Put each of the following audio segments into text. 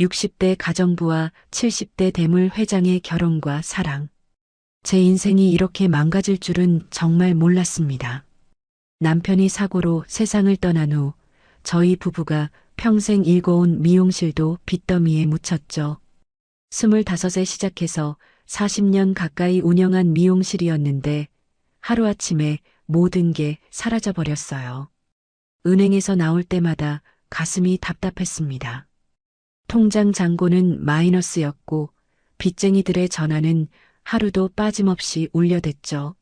60대 가정부와 70대 대물 회장의 결혼과 사랑. 제 인생이 이렇게 망가질 줄은 정말 몰랐습니다. 남편이 사고로 세상을 떠난 후 저희 부부가 평생 일궈온 미용실도 빚더미에 묻혔죠. 25에 시작해서 40년 가까이 운영한 미용실이었는데 하루아침에 모든 게 사라져 버렸어요. 은행에서 나올 때마다 가슴이 답답했습니다. 통장 잔고는 마이너스였고 빚쟁이들의 전화는 하루도 빠짐없이 울려댔죠.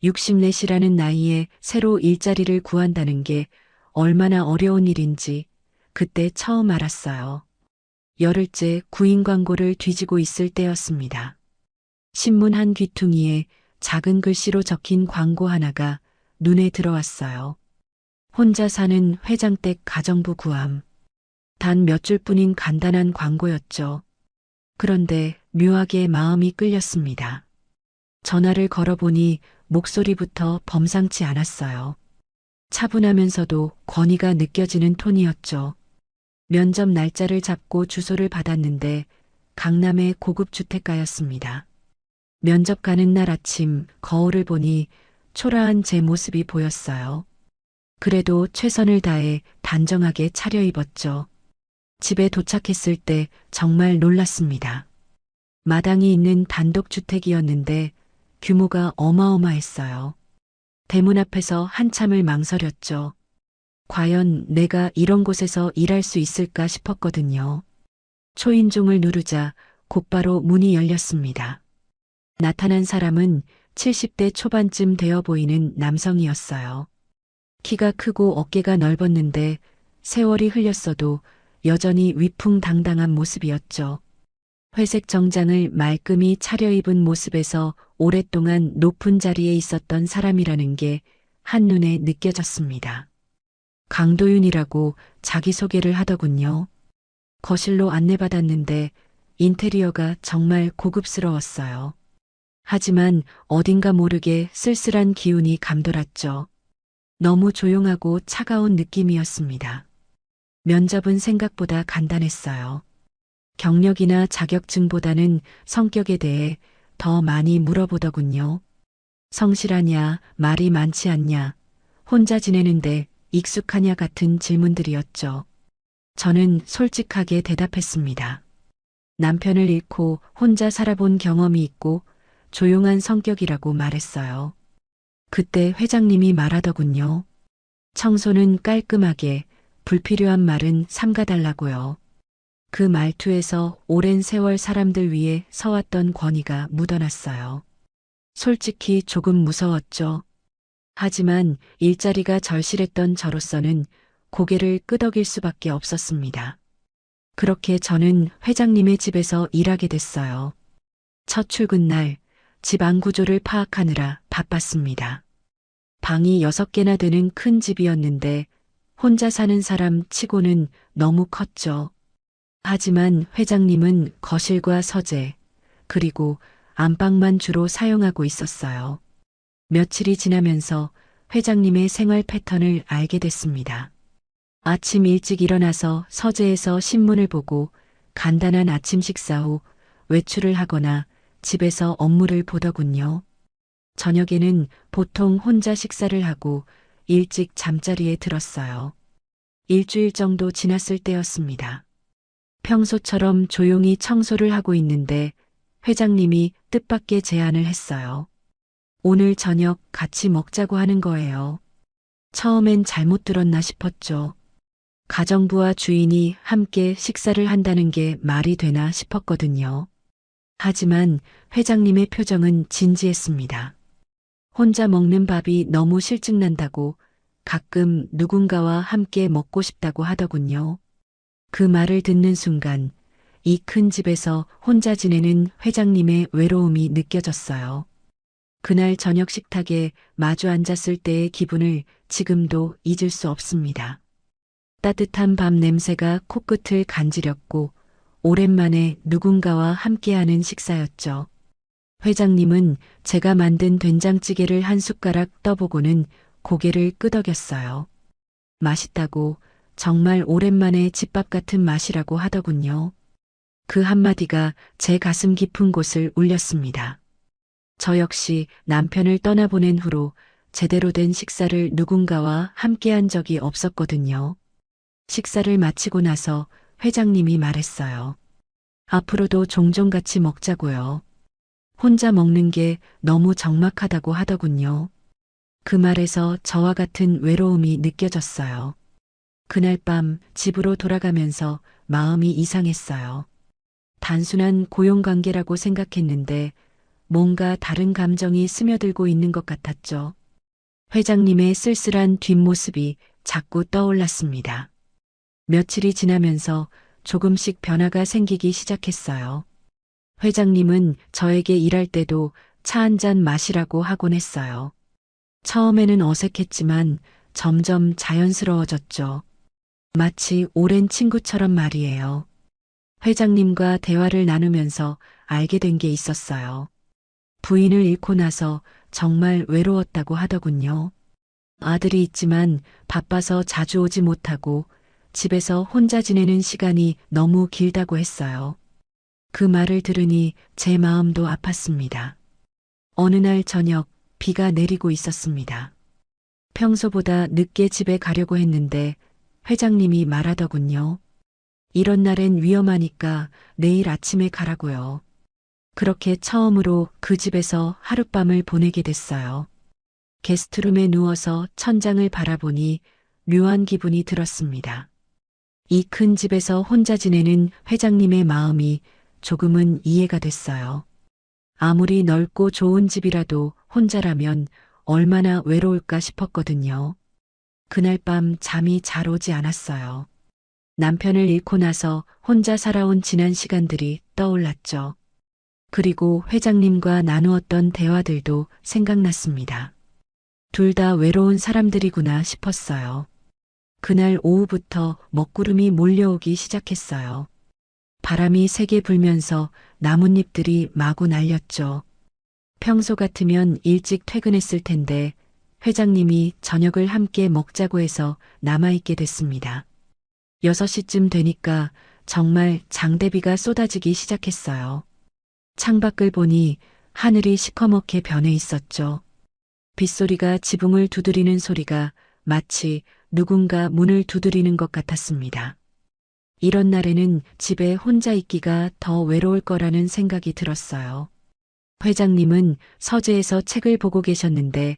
64이라는 나이에 새로 일자리를 구한다는 게 얼마나 어려운 일인지 그때 처음 알았어요. 열흘째 구인 광고를 뒤지고 있을 때였습니다. 신문 한 귀퉁이에 작은 글씨로 적힌 광고 하나가 눈에 들어왔어요. 혼자 사는 회장댁 가정부 구함. 단 몇 줄뿐인 간단한 광고였죠. 그런데 묘하게 마음이 끌렸습니다. 전화를 걸어보니 목소리부터 범상치 않았어요. 차분하면서도 권위가 느껴지는 톤이었죠. 면접 날짜를 잡고 주소를 받았는데 강남의 고급 주택가였습니다. 면접 가는 날 아침 거울을 보니 초라한 제 모습이 보였어요. 그래도 최선을 다해 단정하게 차려입었죠. 집에 도착했을 때 정말 놀랐습니다. 마당이 있는 단독주택이었는데 규모가 어마어마했어요. 대문 앞에서 한참을 망설였죠. 과연 내가 이런 곳에서 일할 수 있을까 싶었거든요. 초인종을 누르자 곧바로 문이 열렸습니다. 나타난 사람은 70대 초반쯤 되어 보이는 남성이었어요. 키가 크고 어깨가 넓었는데 세월이 흘렸어도 여전히 위풍당당한 모습이었죠. 회색 정장을 말끔히 차려입은 모습에서 오랫동안 높은 자리에 있었던 사람이라는 게 한눈에 느껴졌습니다. 강도윤이라고 자기소개를 하더군요. 거실로 안내받았는데 인테리어가 정말 고급스러웠어요. 하지만 어딘가 모르게 쓸쓸한 기운이 감돌았죠. 너무 조용하고 차가운 느낌이었습니다. 면접은 생각보다 간단했어요. 경력이나 자격증보다는 성격에 대해 더 많이 물어보더군요. 성실하냐, 말이 많지 않냐, 혼자 지내는데 익숙하냐 같은 질문들이었죠. 저는 솔직하게 대답했습니다. 남편을 잃고 혼자 살아본 경험이 있고 조용한 성격이라고 말했어요. 그때 회장님이 말하더군요. 청소는 깔끔하게, 불필요한 말은 삼가달라고요. 그 말투에서 오랜 세월 사람들 위해 서왔던 권위가 묻어났어요. 솔직히 조금 무서웠죠. 하지만 일자리가 절실했던 저로서는 고개를 끄덕일 수밖에 없었습니다. 그렇게 저는 회장님의 집에서 일하게 됐어요. 첫 출근 날 집 안 구조를 파악하느라 바빴습니다. 방이 6개나 되는 큰 집이었는데 혼자 사는 사람 치고는 너무 컸죠. 하지만 회장님은 거실과 서재, 그리고 안방만 주로 사용하고 있었어요. 며칠이 지나면서 회장님의 생활 패턴을 알게 됐습니다. 아침 일찍 일어나서 서재에서 신문을 보고 간단한 아침 식사 후 외출을 하거나 집에서 업무를 보더군요. 저녁에는 보통 혼자 식사를 하고 일찍 잠자리에 들었어요. 일주일 정도 지났을 때였습니다. 평소처럼 조용히 청소를 하고 있는데 회장님이 뜻밖의 제안을 했어요. 오늘 저녁 같이 먹자고 하는 거예요. 처음엔 잘못 들었나 싶었죠. 가정부와 주인이 함께 식사를 한다는 게 말이 되나 싶었거든요. 하지만 회장님의 표정은 진지했습니다. 혼자 먹는 밥이 너무 실증난다고 가끔 누군가와 함께 먹고 싶다고 하더군요. 그 말을 듣는 순간 이 큰 집에서 혼자 지내는 회장님의 외로움이 느껴졌어요. 그날 저녁 식탁에 마주 앉았을 때의 기분을 지금도 잊을 수 없습니다. 따뜻한 밥 냄새가 코끝을 간지렸고 오랜만에 누군가와 함께하는 식사였죠. 회장님은 제가 만든 된장찌개를 한 숟가락 떠보고는 고개를 끄덕였어요. 맛있다고 정말 오랜만에 집밥 같은 맛이라고 하더군요. 그 한마디가 제 가슴 깊은 곳을 울렸습니다. 저 역시 남편을 떠나보낸 후로 제대로 된 식사를 누군가와 함께한 적이 없었거든요. 식사를 마치고 나서 회장님이 말했어요. 앞으로도 종종 같이 먹자고요. 혼자 먹는 게 너무 적막하다고 하더군요. 그 말에서 저와 같은 외로움이 느껴졌어요. 그날 밤 집으로 돌아가면서 마음이 이상했어요. 단순한 고용관계라고 생각했는데 뭔가 다른 감정이 스며들고 있는 것 같았죠. 회장님의 쓸쓸한 뒷모습이 자꾸 떠올랐습니다. 며칠이 지나면서 조금씩 변화가 생기기 시작했어요. 회장님은 저에게 일할 때도 차 한 잔 마시라고 하곤 했어요. 처음에는 어색했지만 점점 자연스러워졌죠. 마치 오랜 친구처럼 말이에요. 회장님과 대화를 나누면서 알게 된 게 있었어요. 부인을 잃고 나서 정말 외로웠다고 하더군요. 아들이 있지만 바빠서 자주 오지 못하고 집에서 혼자 지내는 시간이 너무 길다고 했어요. 그 말을 들으니 제 마음도 아팠습니다. 어느 날 저녁 비가 내리고 있었습니다. 평소보다 늦게 집에 가려고 했는데 회장님이 말하더군요. 이런 날엔 위험하니까 내일 아침에 가라고요. 그렇게 처음으로 그 집에서 하룻밤을 보내게 됐어요. 게스트룸에 누워서 천장을 바라보니 묘한 기분이 들었습니다. 이 큰 집에서 혼자 지내는 회장님의 마음이 조금은 이해가 됐어요. 아무리 넓고 좋은 집이라도 혼자라면 얼마나 외로울까 싶었거든요. 그날 밤 잠이 잘 오지 않았어요. 남편을 잃고 나서 혼자 살아온 지난 시간들이 떠올랐죠. 그리고 회장님과 나누었던 대화들도 생각났습니다. 둘 다 외로운 사람들이구나 싶었어요. 그날 오후부터 먹구름이 몰려오기 시작했어요. 바람이 세게 불면서 나뭇잎들이 마구 날렸죠. 평소 같으면 일찍 퇴근했을 텐데 회장님이 저녁을 함께 먹자고 해서 남아있게 됐습니다. 6시쯤 되니까 정말 장대비가 쏟아지기 시작했어요. 창밖을 보니 하늘이 시커멓게 변해 있었죠. 빗소리가 지붕을 두드리는 소리가 마치 누군가 문을 두드리는 것 같았습니다. 이런 날에는 집에 혼자 있기가 더 외로울 거라는 생각이 들었어요. 회장님은 서재에서 책을 보고 계셨는데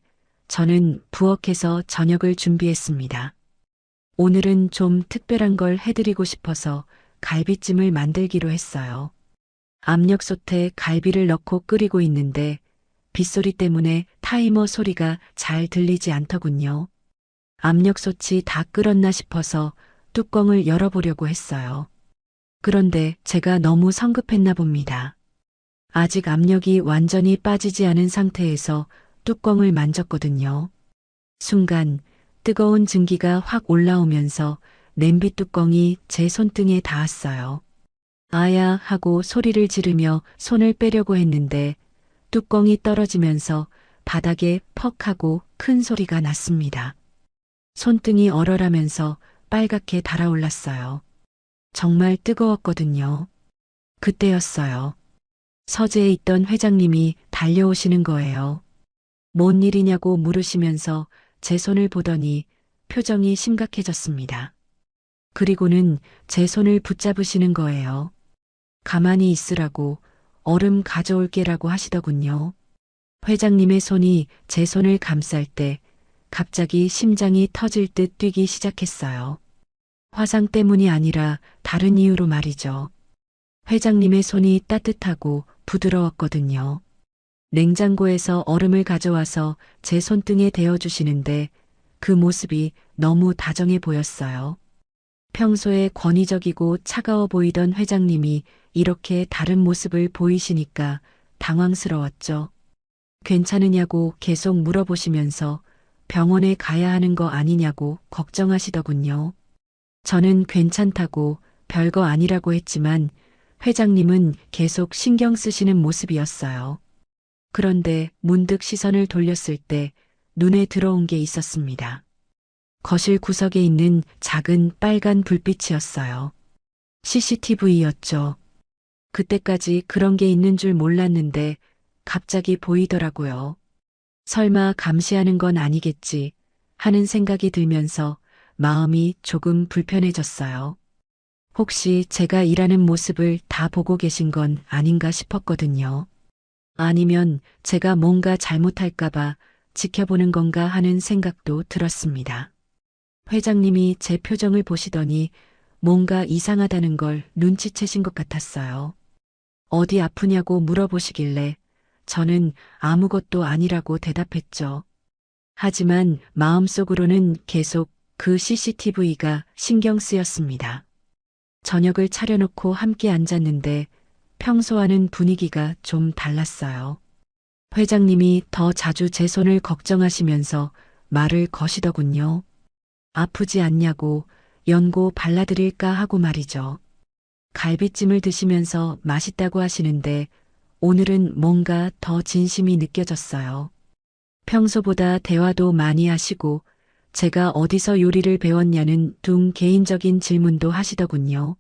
저는 부엌에서 저녁을 준비했습니다. 오늘은 좀 특별한 걸 해드리고 싶어서 갈비찜을 만들기로 했어요. 압력솥에 갈비를 넣고 끓이고 있는데 빗소리 때문에 타이머 소리가 잘 들리지 않더군요. 압력솥이 다 끓었나 싶어서 뚜껑을 열어보려고 했어요. 그런데 제가 너무 성급했나 봅니다. 아직 압력이 완전히 빠지지 않은 상태에서 뚜껑을 만졌거든요. 순간 뜨거운 증기가 확 올라오면서 냄비 뚜껑이 제 손등에 닿았어요. 아야 하고 소리를 지르며 손을 빼려고 했는데 뚜껑이 떨어지면서 바닥에 퍽 하고 큰 소리가 났습니다. 손등이 얼얼하면서 빨갛게 달아올랐어요. 정말 뜨거웠거든요. 그때였어요. 서재에 있던 회장님이 달려오시는 거예요. 뭔 일이냐고 물으시면서 제 손을 보더니 표정이 심각해졌습니다. 그리고는 제 손을 붙잡으시는 거예요. 가만히 있으라고 얼음 가져올게라고 하시더군요. 회장님의 손이 제 손을 감쌀 때 갑자기 심장이 터질 듯 뛰기 시작했어요. 화상 때문이 아니라 다른 이유로 말이죠. 회장님의 손이 따뜻하고 부드러웠거든요. 냉장고에서 얼음을 가져와서 제 손등에 대어주시는데 그 모습이 너무 다정해 보였어요. 평소에 권위적이고 차가워 보이던 회장님이 이렇게 다른 모습을 보이시니까 당황스러웠죠. 괜찮으냐고 계속 물어보시면서 병원에 가야 하는 거 아니냐고 걱정하시더군요. 저는 괜찮다고 별거 아니라고 했지만 회장님은 계속 신경 쓰시는 모습이었어요. 그런데 문득 시선을 돌렸을 때 눈에 들어온 게 있었습니다. 거실 구석에 있는 작은 빨간 불빛이었어요. CCTV였죠. 그때까지 그런 게 있는 줄 몰랐는데 갑자기 보이더라고요. 설마 감시하는 건 아니겠지 하는 생각이 들면서 마음이 조금 불편해졌어요. 혹시 제가 일하는 모습을 다 보고 계신 건 아닌가 싶었거든요. 아니면 제가 뭔가 잘못할까봐 지켜보는 건가 하는 생각도 들었습니다. 회장님이 제 표정을 보시더니 뭔가 이상하다는 걸 눈치채신 것 같았어요. 어디 아프냐고 물어보시길래 저는 아무것도 아니라고 대답했죠. 하지만 마음속으로는 계속 그 CCTV가 신경 쓰였습니다. 저녁을 차려놓고 함께 앉았는데 평소와는 분위기가 좀 달랐어요. 회장님이 더 자주 제 손을 걱정하시면서 말을 거시더군요. 아프지 않냐고 연고 발라드릴까 하고 말이죠. 갈비찜을 드시면서 맛있다고 하시는데 오늘은 뭔가 더 진심이 느껴졌어요. 평소보다 대화도 많이 하시고 제가 어디서 요리를 배웠냐는 둥 개인적인 질문도 하시더군요.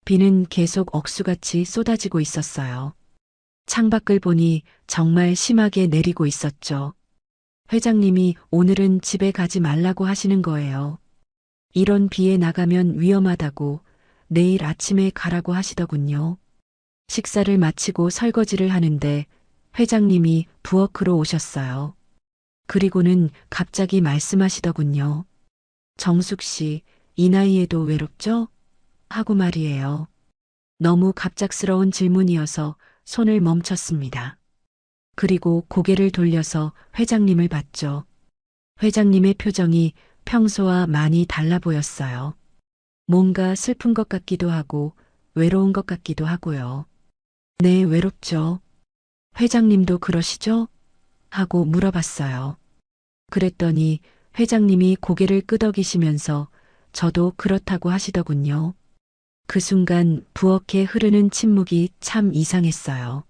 비는 계속 억수같이 쏟아지고 있었어요. 창밖을 보니 정말 심하게 내리고 있었죠. 회장님이 오늘은 집에 가지 말라고 하시는 거예요. 이런 비에 나가면 위험하다고 내일 아침에 가라고 하시더군요. 식사를 마치고 설거지를 하는데 회장님이 부엌으로 오셨어요. 그리고는 갑자기 말씀하시더군요. 정숙 씨, 이 나이에도 외롭죠? 하고 말이에요. 너무 갑작스러운 질문이어서 손을 멈췄습니다. 그리고 고개를 돌려서 회장님을 봤죠. 회장님의 표정이 평소와 많이 달라 보였어요. 뭔가 슬픈 것 같기도 하고 외로운 것 같기도 하고요. 네, 외롭죠. 회장님도 그러시죠? 하고 물어봤어요. 그랬더니 회장님이 고개를 끄덕이시면서 저도 그렇다고 하시더군요. 그 순간 부엌에 흐르는 침묵이 참 이상했어요.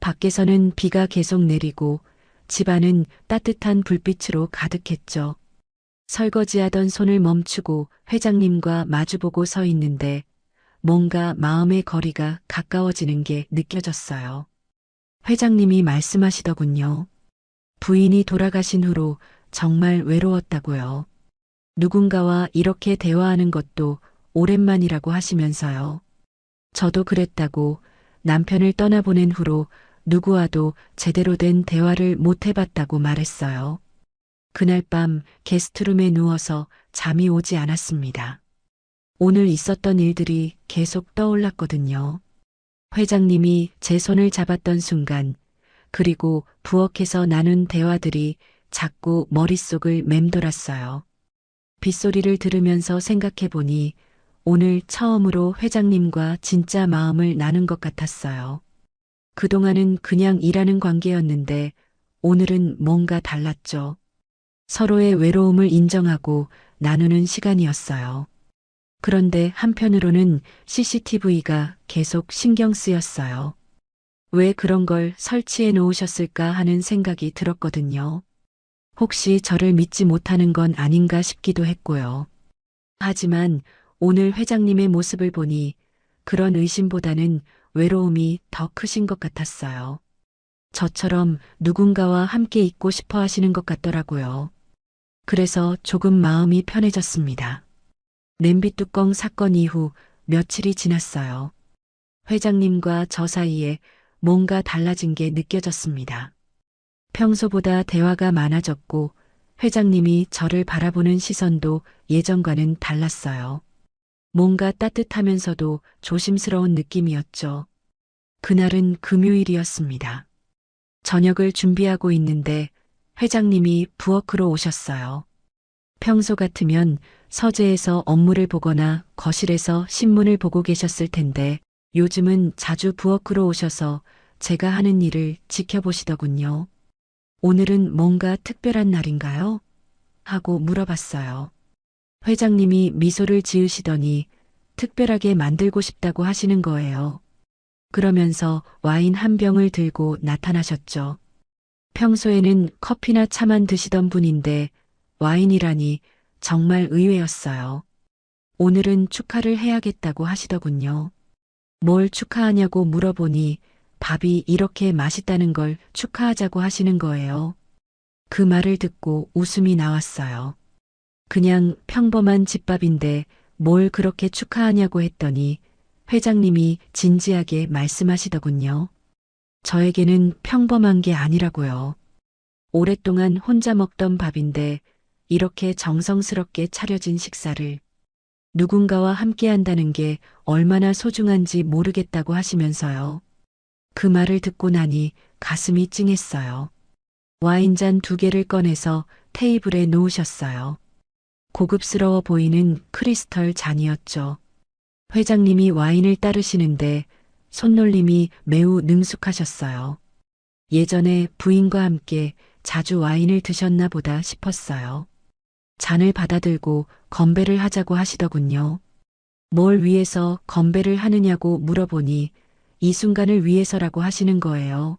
밖에서는 비가 계속 내리고 집안은 따뜻한 불빛으로 가득했죠. 설거지하던 손을 멈추고 회장님과 마주보고 서 있는데 뭔가 마음의 거리가 가까워지는 게 느껴졌어요. 회장님이 말씀하시더군요. 부인이 돌아가신 후로 정말 외로웠다고요. 누군가와 이렇게 대화하는 것도 오랜만이라고 하시면서요. 저도 그랬다고 남편을 떠나보낸 후로 누구와도 제대로 된 대화를 못 해봤다고 말했어요. 그날 밤 게스트룸에 누워서 잠이 오지 않았습니다. 오늘 있었던 일들이 계속 떠올랐거든요. 회장님이 제 손을 잡았던 순간, 그리고 부엌에서 나눈 대화들이 자꾸 머릿속을 맴돌았어요. 빗소리를 들으면서 생각해보니 오늘 처음으로 회장님과 진짜 마음을 나눈 것 같았어요. 그동안은 그냥 일하는 관계였는데 오늘은 뭔가 달랐죠. 서로의 외로움을 인정하고 나누는 시간이었어요. 그런데 한편으로는 CCTV가 계속 신경 쓰였어요. 왜 그런 걸 설치해 놓으셨을까 하는 생각이 들었거든요. 혹시 저를 믿지 못하는 건 아닌가 싶기도 했고요. 하지만 오늘 회장님의 모습을 보니 그런 의심보다는 외로움이 더 크신 것 같았어요. 저처럼 누군가와 함께 있고 싶어 하시는 것 같더라고요. 그래서 조금 마음이 편해졌습니다. 냄비 뚜껑 사건 이후 며칠이 지났어요. 회장님과 저 사이에 뭔가 달라진 게 느껴졌습니다. 평소보다 대화가 많아졌고 회장님이 저를 바라보는 시선도 예전과는 달랐어요. 뭔가 따뜻하면서도 조심스러운 느낌이었죠. 그날은 금요일이었습니다. 저녁을 준비하고 있는데 회장님이 부엌으로 오셨어요. 평소 같으면 서재에서 업무를 보거나 거실에서 신문을 보고 계셨을 텐데 요즘은 자주 부엌으로 오셔서 제가 하는 일을 지켜보시더군요. 오늘은 뭔가 특별한 날인가요? 하고 물어봤어요. 회장님이 미소를 지으시더니 특별하게 만들고 싶다고 하시는 거예요. 그러면서 와인 한 병을 들고 나타나셨죠. 평소에는 커피나 차만 드시던 분인데 와인이라니 정말 의외였어요. 오늘은 축하를 해야겠다고 하시더군요. 뭘 축하하냐고 물어보니 밥이 이렇게 맛있다는 걸 축하하자고 하시는 거예요. 그 말을 듣고 웃음이 나왔어요. 그냥 평범한 집밥인데 뭘 그렇게 축하하냐고 했더니 회장님이 진지하게 말씀하시더군요. 저에게는 평범한 게 아니라고요. 오랫동안 혼자 먹던 밥인데 이렇게 정성스럽게 차려진 식사를 누군가와 함께 한다는 게 얼마나 소중한지 모르겠다고 하시면서요. 그 말을 듣고 나니 가슴이 찡했어요. 와인잔 2개를 꺼내서 테이블에 놓으셨어요. 고급스러워 보이는 크리스털 잔이었죠. 회장님이 와인을 따르시는데 손놀림이 매우 능숙하셨어요. 예전에 부인과 함께 자주 와인을 드셨나 보다 싶었어요. 잔을 받아들고 건배를 하자고 하시더군요. 뭘 위해서 건배를 하느냐고 물어보니 이 순간을 위해서라고 하시는 거예요.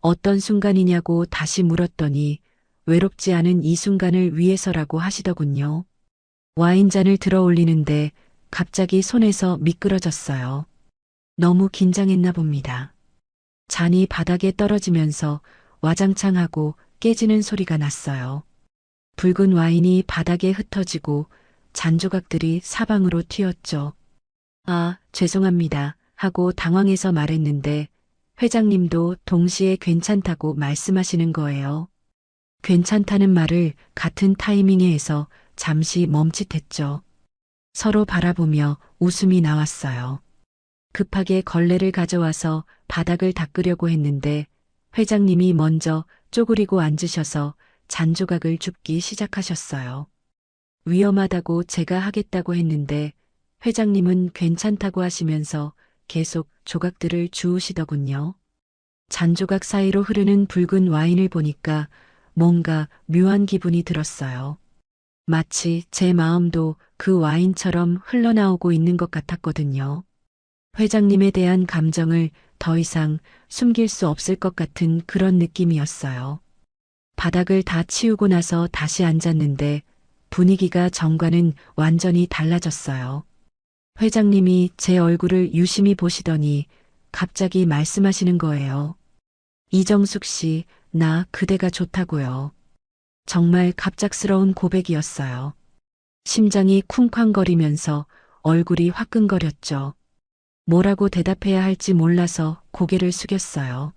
어떤 순간이냐고 다시 물었더니 외롭지 않은 이 순간을 위해서라고 하시더군요. 와인잔을 들어 올리는데 갑자기 손에서 미끄러졌어요. 너무 긴장했나 봅니다. 잔이 바닥에 떨어지면서 와장창 하고 깨지는 소리가 났어요. 붉은 와인이 바닥에 흩어지고 잔 조각들이 사방으로 튀었죠. 아, 죄송합니다. 하고 당황해서 말했는데 회장님도 동시에 괜찮다고 말씀하시는 거예요. 괜찮다는 말을 같은 타이밍에 해서 잠시 멈칫했죠. 서로 바라보며 웃음이 나왔어요. 급하게 걸레를 가져와서 바닥을 닦으려고 했는데 회장님이 먼저 쪼그리고 앉으셔서 잔조각을 줍기 시작하셨어요. 위험하다고 제가 하겠다고 했는데 회장님은 괜찮다고 하시면서 계속 조각들을 주우시더군요. 잔조각 사이로 흐르는 붉은 와인을 보니까 뭔가 묘한 기분이 들었어요. 마치 제 마음도 그 와인처럼 흘러나오고 있는 것 같았거든요. 회장님에 대한 감정을 더 이상 숨길 수 없을 것 같은 그런 느낌이었어요. 바닥을 다 치우고 나서 다시 앉았는데 분위기가 전과는 완전히 달라졌어요. 회장님이 제 얼굴을 유심히 보시더니 갑자기 말씀하시는 거예요. 이정숙 씨, 나 그대가 좋다고요. 정말 갑작스러운 고백이었어요. 심장이 쿵쾅거리면서 얼굴이 화끈거렸죠. 뭐라고 대답해야 할지 몰라서 고개를 숙였어요.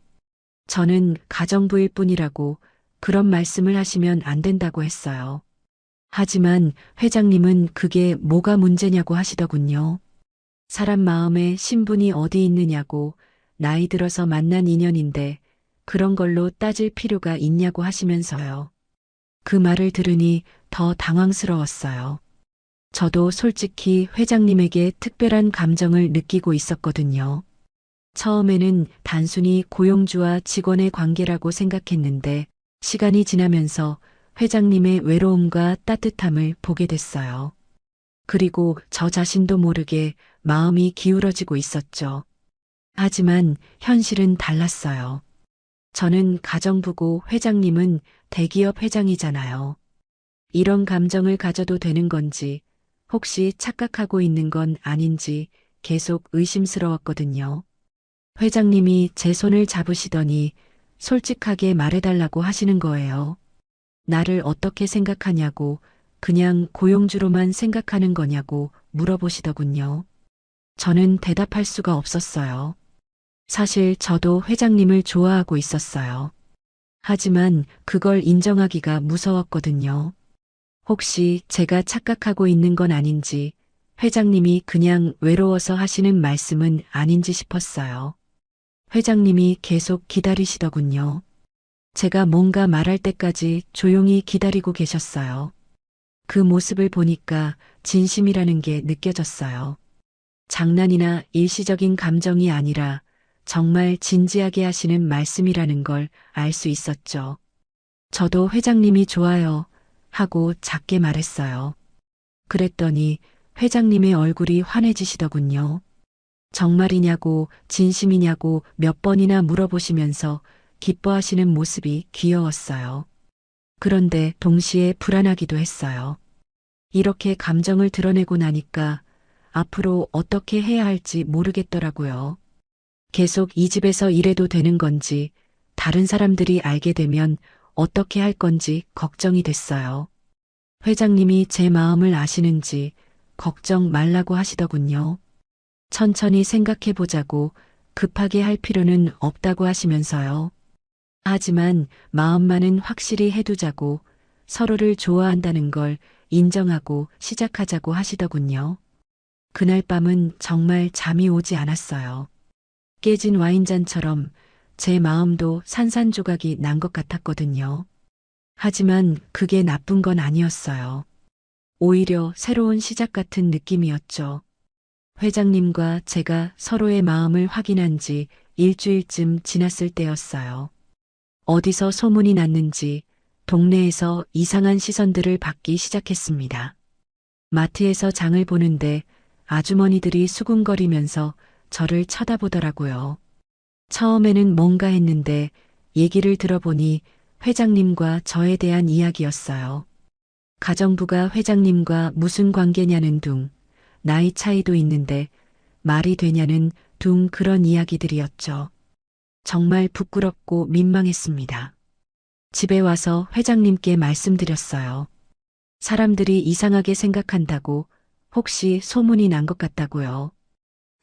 저는 가정부일 뿐이라고 그런 말씀을 하시면 안 된다고 했어요. 하지만 회장님은 그게 뭐가 문제냐고 하시더군요. 사람 마음에 신분이 어디 있느냐고 나이 들어서 만난 인연인데 그런 걸로 따질 필요가 있냐고 하시면서요. 그 말을 들으니 더 당황스러웠어요. 저도 솔직히 회장님에게 특별한 감정을 느끼고 있었거든요. 처음에는 단순히 고용주와 직원의 관계라고 생각했는데 시간이 지나면서 회장님의 외로움과 따뜻함을 보게 됐어요. 그리고 저 자신도 모르게 마음이 기울어지고 있었죠. 하지만 현실은 달랐어요. 저는 가정부고 회장님은 대기업 회장이잖아요. 이런 감정을 가져도 되는 건지 혹시 착각하고 있는 건 아닌지 계속 의심스러웠거든요. 회장님이 제 손을 잡으시더니 솔직하게 말해달라고 하시는 거예요. 나를 어떻게 생각하냐고 그냥 고용주로만 생각하는 거냐고 물어보시더군요. 저는 대답할 수가 없었어요. 사실 저도 회장님을 좋아하고 있었어요. 하지만 그걸 인정하기가 무서웠거든요. 혹시 제가 착각하고 있는 건 아닌지, 회장님이 그냥 외로워서 하시는 말씀은 아닌지 싶었어요. 회장님이 계속 기다리시더군요. 제가 뭔가 말할 때까지 조용히 기다리고 계셨어요. 그 모습을 보니까 진심이라는 게 느껴졌어요. 장난이나 일시적인 감정이 아니라 정말 진지하게 하시는 말씀이라는 걸 알 수 있었죠. 저도 회장님이 좋아요 하고 작게 말했어요. 그랬더니 회장님의 얼굴이 환해지시더군요. 정말이냐고 진심이냐고 몇 번이나 물어보시면서 기뻐하시는 모습이 귀여웠어요. 그런데 동시에 불안하기도 했어요. 이렇게 감정을 드러내고 나니까 앞으로 어떻게 해야 할지 모르겠더라고요. 계속 이 집에서 일해도 되는 건지, 다른 사람들이 알게 되면 어떻게 할 건지 걱정이 됐어요. 회장님이 제 마음을 아시는지 걱정 말라고 하시더군요. 천천히 생각해 보자고, 급하게 할 필요는 없다고 하시면서요. 하지만 마음만은 확실히 해두자고, 서로를 좋아한다는 걸 인정하고 시작하자고 하시더군요. 그날 밤은 정말 잠이 오지 않았어요. 깨진 와인잔처럼 제 마음도 산산조각이 난 것 같았거든요. 하지만 그게 나쁜 건 아니었어요. 오히려 새로운 시작 같은 느낌이었죠. 회장님과 제가 서로의 마음을 확인한 지 일주일쯤 지났을 때였어요. 어디서 소문이 났는지 동네에서 이상한 시선들을 받기 시작했습니다. 마트에서 장을 보는데 아주머니들이 수군거리면서 저를 쳐다보더라고요. 처음에는 뭔가 했는데 얘기를 들어보니 회장님과 저에 대한 이야기였어요. 가정부가 회장님과 무슨 관계냐는 둥, 나이 차이도 있는데 말이 되냐는 둥 그런 이야기들이었죠. 정말 부끄럽고 민망했습니다. 집에 와서 회장님께 말씀드렸어요. 사람들이 이상하게 생각한다고, 혹시 소문이 난 것 같다고요.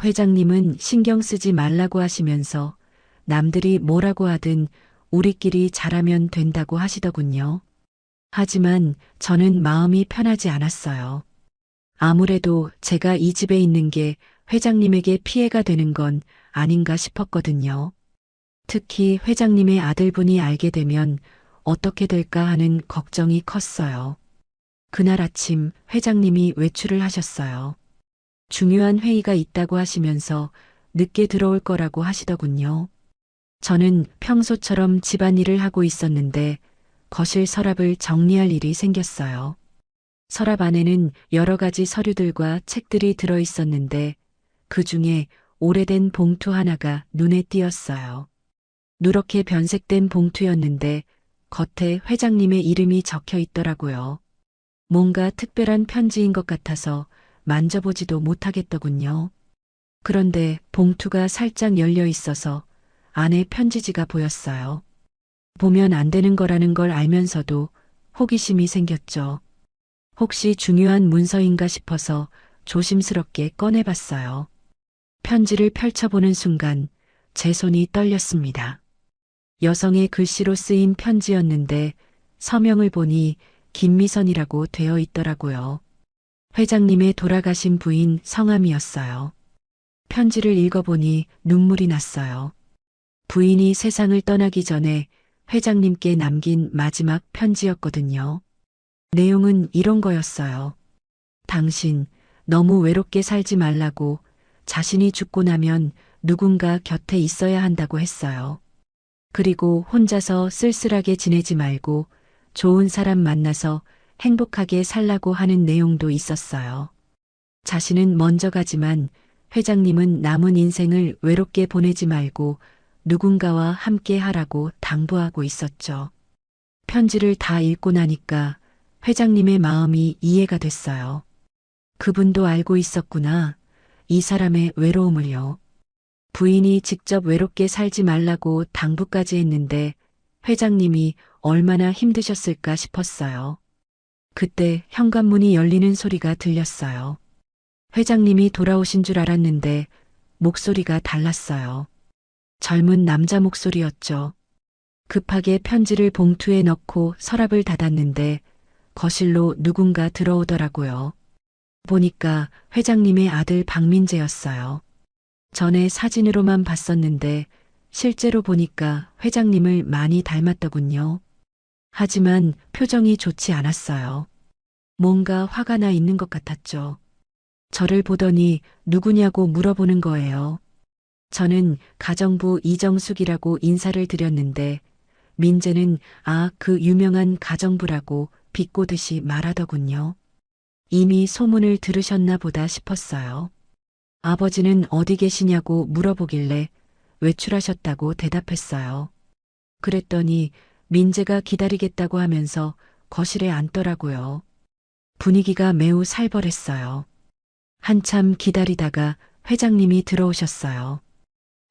회장님은 신경 쓰지 말라고 하시면서 남들이 뭐라고 하든 우리끼리 잘하면 된다고 하시더군요. 하지만 저는 마음이 편하지 않았어요. 아무래도 제가 이 집에 있는 게 회장님에게 피해가 되는 건 아닌가 싶었거든요. 특히 회장님의 아들분이 알게 되면 어떻게 될까 하는 걱정이 컸어요. 그날 아침 회장님이 외출을 하셨어요. 중요한 회의가 있다고 하시면서 늦게 들어올 거라고 하시더군요. 저는 평소처럼 집안일을 하고 있었는데 거실 서랍을 정리할 일이 생겼어요. 서랍 안에는 여러 가지 서류들과 책들이 들어 있었는데 그 중에 오래된 봉투 하나가 눈에 띄었어요. 누렇게 변색된 봉투였는데 겉에 회장님의 이름이 적혀 있더라고요. 뭔가 특별한 편지인 것 같아서 만져보지도 못하겠더군요. 그런데 봉투가 살짝 열려 있어서 안에 편지지가 보였어요. 보면 안 되는 거라는 걸 알면서도 호기심이 생겼죠. 혹시 중요한 문서인가 싶어서 조심스럽게 꺼내봤어요. 편지를 펼쳐보는 순간 제 손이 떨렸습니다. 여성의 글씨로 쓰인 편지였는데 서명을 보니 김미선이라고 되어 있더라고요. 회장님의 돌아가신 부인 성함이었어요. 편지를 읽어보니 눈물이 났어요. 부인이 세상을 떠나기 전에 회장님께 남긴 마지막 편지였거든요. 내용은 이런 거였어요. 당신, 너무 외롭게 살지 말라고, 자신이 죽고 나면 누군가 곁에 있어야 한다고 했어요. 그리고 혼자서 쓸쓸하게 지내지 말고 좋은 사람 만나서 행복하게 살라고 하는 내용도 있었어요. 자신은 먼저 가지만 회장님은 남은 인생을 외롭게 보내지 말고 누군가와 함께 하라고 당부하고 있었죠. 편지를 다 읽고 나니까 회장님의 마음이 이해가 됐어요. 그분도 알고 있었구나. 이 사람의 외로움을요. 부인이 직접 외롭게 살지 말라고 당부까지 했는데 회장님이 얼마나 힘드셨을까 싶었어요. 그때 현관문이 열리는 소리가 들렸어요. 회장님이 돌아오신 줄 알았는데 목소리가 달랐어요. 젊은 남자 목소리였죠. 급하게 편지를 봉투에 넣고 서랍을 닫았는데 거실로 누군가 들어오더라고요. 보니까 회장님의 아들 박민재였어요. 전에 사진으로만 봤었는데 실제로 보니까 회장님을 많이 닮았더군요. 하지만 표정이 좋지 않았어요. 뭔가 화가 나 있는 것 같았죠. 저를 보더니 누구냐고 물어보는 거예요. 저는 가정부 이정숙이라고 인사를 드렸는데 민재는 그 유명한 가정부라고 비꼬듯이 말하더군요. 이미 소문을 들으셨나 보다 싶었어요. 아버지는 어디 계시냐고 물어보길래 외출하셨다고 대답했어요. 그랬더니 민재가 기다리겠다고 하면서 거실에 앉더라고요. 분위기가 매우 살벌했어요. 한참 기다리다가 회장님이 들어오셨어요.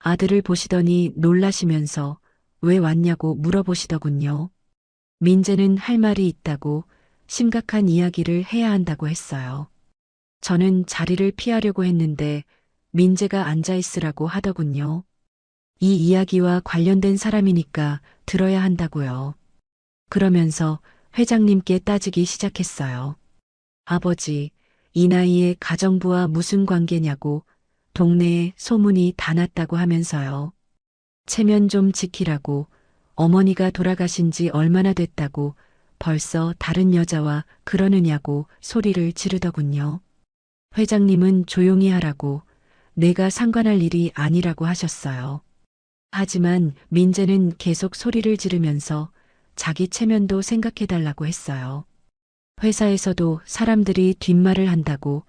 아들을 보시더니 놀라시면서 왜 왔냐고 물어보시더군요. 민재는 할 말이 있다고 심각한 이야기를 해야 한다고 했어요. 저는 자리를 피하려고 했는데 민재가 앉아 있으라고 하더군요. 이 이야기와 관련된 사람이니까 들어야 한다고요. 그러면서 회장님께 따지기 시작했어요. 아버지, 이 나이에 가정부와 무슨 관계냐고 동네에 소문이 다 났다고 하면서요. 체면 좀 지키라고 어머니가 돌아가신 지 얼마나 됐다고 벌써 다른 여자와 그러느냐고 소리를 지르더군요. 회장님은 조용히 하라고 내가 상관할 일이 아니라고 하셨어요. 하지만 민재는 계속 소리를 지르면서 자기 체면도 생각해달라고 했어요. 회사에서도 사람들이 뒷말을 한다고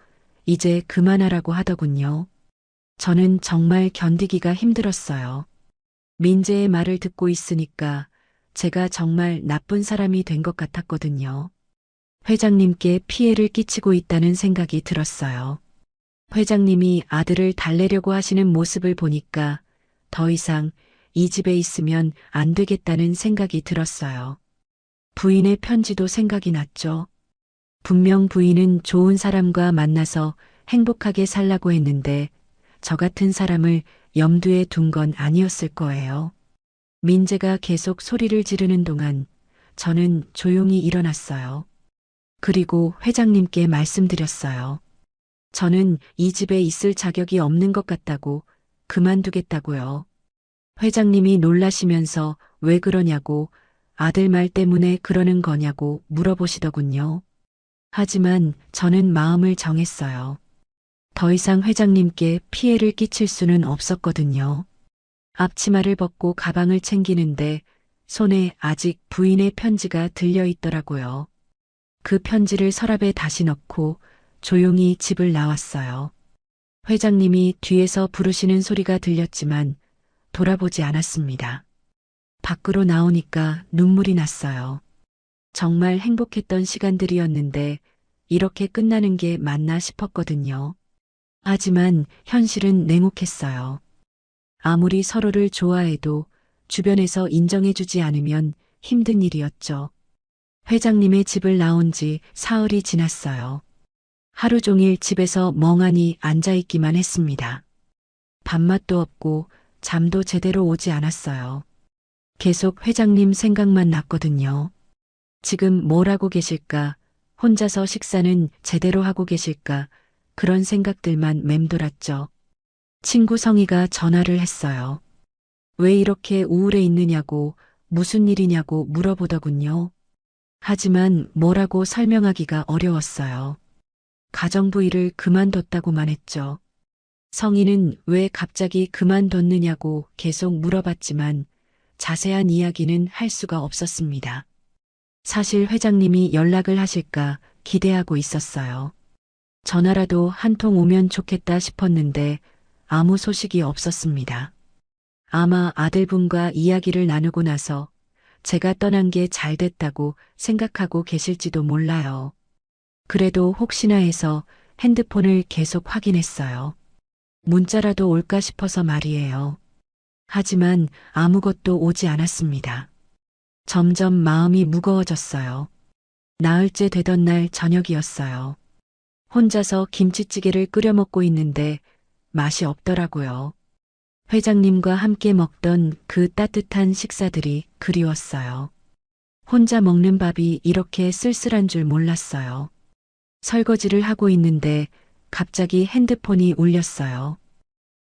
이제 그만하라고 하더군요. 저는 정말 견디기가 힘들었어요. 민재의 말을 듣고 있으니까 제가 정말 나쁜 사람이 된 것 같았거든요. 회장님께 피해를 끼치고 있다는 생각이 들었어요. 회장님이 아들을 달래려고 하시는 모습을 보니까 더 이상 이 집에 있으면 안 되겠다는 생각이 들었어요. 부인의 편지도 생각이 났죠. 분명 부인은 좋은 사람과 만나서 행복하게 살라고 했는데 저 같은 사람을 염두에 둔 건 아니었을 거예요. 민재가 계속 소리를 지르는 동안 저는 조용히 일어났어요. 그리고 회장님께 말씀드렸어요. 저는 이 집에 있을 자격이 없는 것 같다고 그만두겠다고요. 회장님이 놀라시면서 왜 그러냐고 아들 말 때문에 그러는 거냐고 물어보시더군요. 하지만 저는 마음을 정했어요. 더 이상 회장님께 피해를 끼칠 수는 없었거든요. 앞치마를 벗고 가방을 챙기는데 손에 아직 부인의 편지가 들려 있더라고요. 그 편지를 서랍에 다시 넣고 조용히 집을 나왔어요. 회장님이 뒤에서 부르시는 소리가 들렸지만 돌아보지 않았습니다. 밖으로 나오니까 눈물이 났어요. 정말 행복했던 시간들이었는데 이렇게 끝나는 게 맞나 싶었거든요. 하지만 현실은 냉혹했어요. 아무리 서로를 좋아해도 주변에서 인정해주지 않으면 힘든 일이었죠. 회장님의 집을 나온 지 사흘이 지났어요. 하루 종일 집에서 멍하니 앉아있기만 했습니다. 밥맛도 없고 잠도 제대로 오지 않았어요. 계속 회장님 생각만 났거든요. 지금 뭘 하고 계실까? 혼자서 식사는 제대로 하고 계실까? 그런 생각들만 맴돌았죠. 친구 성희가 전화를 했어요. 왜 이렇게 우울해 있느냐고 무슨 일이냐고 물어보더군요. 하지만 뭐라고 설명하기가 어려웠어요. 가정부 일을 그만뒀다고만 했죠. 성희는 왜 갑자기 그만뒀느냐고 계속 물어봤지만 자세한 이야기는 할 수가 없었습니다. 사실 회장님이 연락을 하실까 기대하고 있었어요. 전화라도 한 통 오면 좋겠다 싶었는데 아무 소식이 없었습니다. 아마 아들분과 이야기를 나누고 나서 제가 떠난 게 잘 됐다고 생각하고 계실지도 몰라요. 그래도 혹시나 해서 핸드폰을 계속 확인했어요. 문자라도 올까 싶어서 말이에요. 하지만 아무것도 오지 않았습니다. 점점 마음이 무거워졌어요. 나흘째 되던 날 저녁이었어요. 혼자서 김치찌개를 끓여 먹고 있는데 맛이 없더라고요. 회장님과 함께 먹던 그 따뜻한 식사들이 그리웠어요. 혼자 먹는 밥이 이렇게 쓸쓸한 줄 몰랐어요. 설거지를 하고 있는데 갑자기 핸드폰이 울렸어요.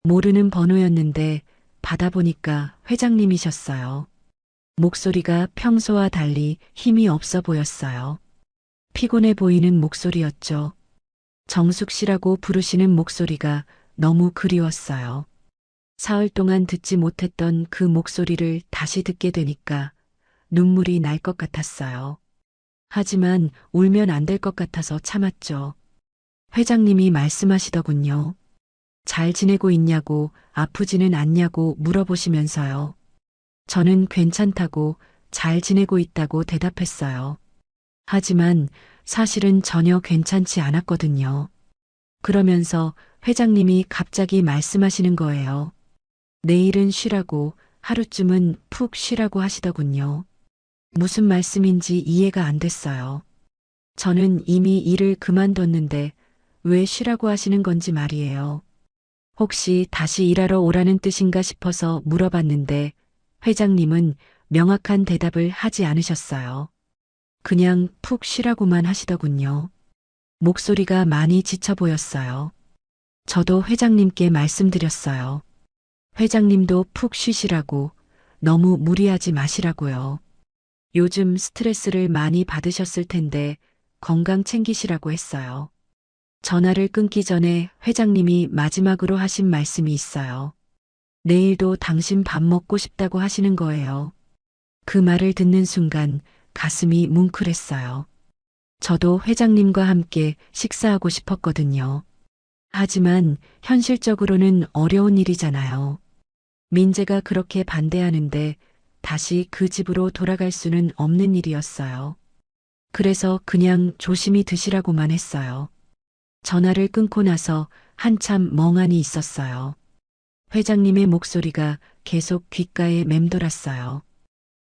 모르는 번호였는데 받아보니까 회장님이셨어요. 목소리가 평소와 달리 힘이 없어 보였어요. 피곤해 보이는 목소리였죠. 정숙 씨라고 부르시는 목소리가 너무 그리웠어요. 사흘 동안 듣지 못했던 그 목소리를 다시 듣게 되니까 눈물이 날 것 같았어요. 하지만 울면 안 될 것 같아서 참았죠. 회장님이 말씀하시더군요. 잘 지내고 있냐고 아프지는 않냐고 물어보시면서요. 저는 괜찮다고 잘 지내고 있다고 대답했어요. 하지만 사실은 전혀 괜찮지 않았거든요. 그러면서 회장님이 갑자기 말씀하시는 거예요. 내일은 쉬라고, 하루쯤은 푹 쉬라고 하시더군요. 무슨 말씀인지 이해가 안 됐어요. 저는 이미 일을 그만뒀는데 왜 쉬라고 하시는 건지 말이에요. 혹시 다시 일하러 오라는 뜻인가 싶어서 물어봤는데 회장님은 명확한 대답을 하지 않으셨어요. 그냥 푹 쉬라고만 하시더군요. 목소리가 많이 지쳐 보였어요. 저도 회장님께 말씀드렸어요. 회장님도 푹 쉬시라고, 너무 무리하지 마시라고요. 요즘 스트레스를 많이 받으셨을 텐데 건강 챙기시라고 했어요. 전화를 끊기 전에 회장님이 마지막으로 하신 말씀이 있어요. 내일도 당신 밥 먹고 싶다고 하시는 거예요. 그 말을 듣는 순간 가슴이 뭉클했어요. 저도 회장님과 함께 식사하고 싶었거든요. 하지만 현실적으로는 어려운 일이잖아요. 민재가 그렇게 반대하는데 다시 그 집으로 돌아갈 수는 없는 일이었어요. 그래서 그냥 조심히 드시라고만 했어요. 전화를 끊고 나서 한참 멍하니 있었어요. 회장님의 목소리가 계속 귓가에 맴돌았어요.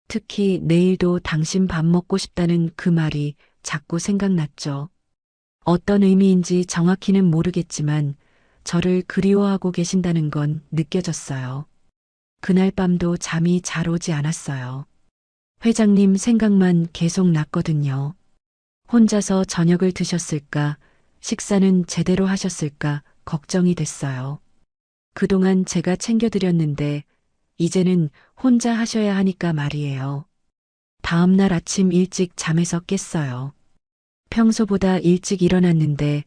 특히 내일도 당신 밥 먹고 싶다는 그 말이 자꾸 생각났죠. 어떤 의미인지 정확히는 모르겠지만 저를 그리워하고 계신다는 건 느껴졌어요. 그날 밤도 잠이 잘 오지 않았어요. 회장님 생각만 계속 났거든요. 혼자서 저녁을 드셨을까, 식사는 제대로 하셨을까 걱정이 됐어요. 그동안 제가 챙겨드렸는데 이제는 혼자 하셔야 하니까 말이에요. 다음 날 아침 일찍 잠에서 깼어요. 평소보다 일찍 일어났는데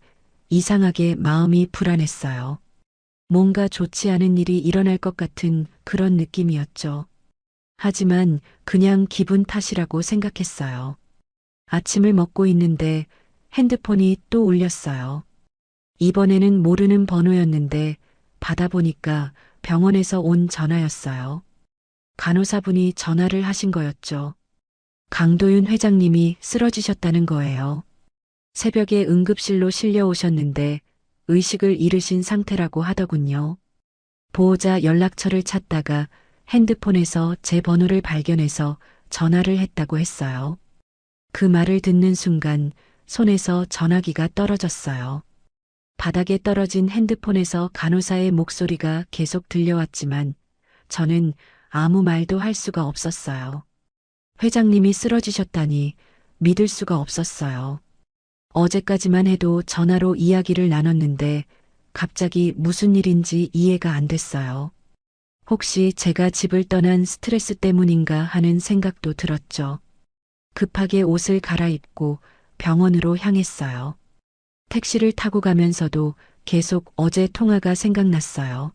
이상하게 마음이 불안했어요. 뭔가 좋지 않은 일이 일어날 것 같은 그런 느낌이었죠. 하지만 그냥 기분 탓이라고 생각했어요. 아침을 먹고 있는데 핸드폰이 또 울렸어요. 이번에는 모르는 번호였는데 받아보니까 병원에서 온 전화였어요. 간호사분이 전화를 하신 거였죠. 강도윤 회장님이 쓰러지셨다는 거예요. 새벽에 응급실로 실려오셨는데 의식을 잃으신 상태라고 하더군요. 보호자 연락처를 찾다가 핸드폰에서 제 번호를 발견해서 전화를 했다고 했어요. 그 말을 듣는 순간 손에서 전화기가 떨어졌어요. 바닥에 떨어진 핸드폰에서 간호사의 목소리가 계속 들려왔지만 저는 아무 말도 할 수가 없었어요. 회장님이 쓰러지셨다니 믿을 수가 없었어요. 어제까지만 해도 전화로 이야기를 나눴는데 갑자기 무슨 일인지 이해가 안 됐어요. 혹시 제가 집을 떠난 스트레스 때문인가 하는 생각도 들었죠. 급하게 옷을 갈아입고 병원으로 향했어요. 택시를 타고 가면서도 계속 어제 통화가 생각났어요.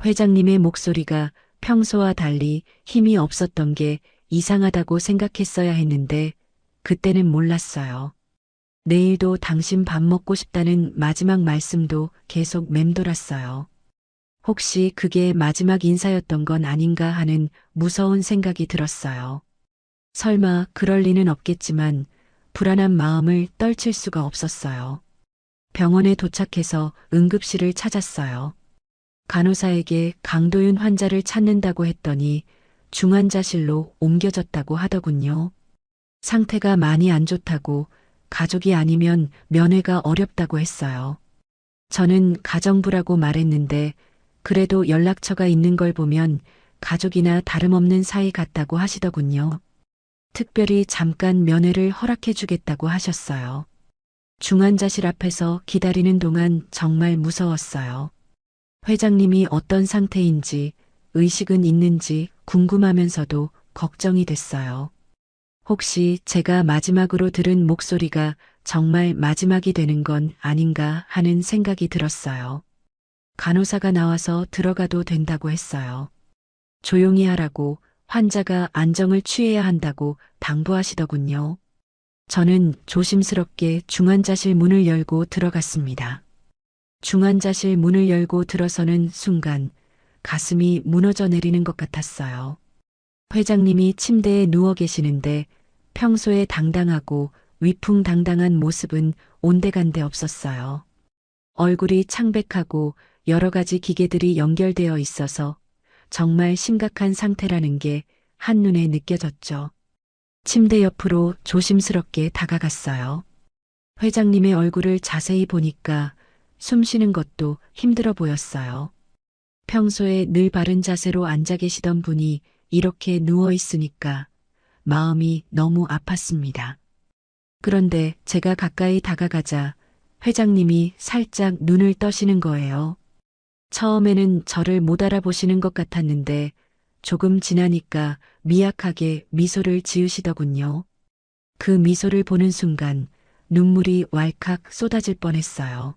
회장님의 목소리가 평소와 달리 힘이 없었던 게 이상하다고 생각했어야 했는데 그때는 몰랐어요. 내일도 당신 밥 먹고 싶다는 마지막 말씀도 계속 맴돌았어요. 혹시 그게 마지막 인사였던 건 아닌가 하는 무서운 생각이 들었어요. 설마 그럴 리는 없겠지만 불안한 마음을 떨칠 수가 없었어요. 병원에 도착해서 응급실을 찾았어요. 간호사에게 강도윤 환자를 찾는다고 했더니 중환자실로 옮겨졌다고 하더군요. 상태가 많이 안 좋다고, 가족이 아니면 면회가 어렵다고 했어요. 저는 가정부라고 말했는데 그래도 연락처가 있는 걸 보면 가족이나 다름없는 사이 같다고 하시더군요. 특별히 잠깐 면회를 허락해 주겠다고 하셨어요. 중환자실 앞에서 기다리는 동안 정말 무서웠어요. 회장님이 어떤 상태인지, 의식은 있는지 궁금하면서도 걱정이 됐어요. 혹시 제가 마지막으로 들은 목소리가 정말 마지막이 되는 건 아닌가 하는 생각이 들었어요. 간호사가 나와서 들어가도 된다고 했어요. 조용히 하라고, 환자가 안정을 취해야 한다고 당부하시더군요. 저는 조심스럽게 중환자실 문을 열고 들어갔습니다. 중환자실 문을 열고 들어서는 순간 가슴이 무너져 내리는 것 같았어요. 회장님이 침대에 누워 계시는데 평소에 당당하고 위풍당당한 모습은 온데간데 없었어요. 얼굴이 창백하고 여러 가지 기계들이 연결되어 있어서 정말 심각한 상태라는 게 한눈에 느껴졌죠. 침대 옆으로 조심스럽게 다가갔어요. 회장님의 얼굴을 자세히 보니까 숨 쉬는 것도 힘들어 보였어요. 평소에 늘 바른 자세로 앉아 계시던 분이 이렇게 누워 있으니까 마음이 너무 아팠습니다. 그런데 제가 가까이 다가가자 회장님이 살짝 눈을 떠시는 거예요. 처음에는 저를 못 알아보시는 것 같았는데 조금 지나니까 미약하게 미소를 지으시더군요. 그 미소를 보는 순간 눈물이 왈칵 쏟아질 뻔했어요.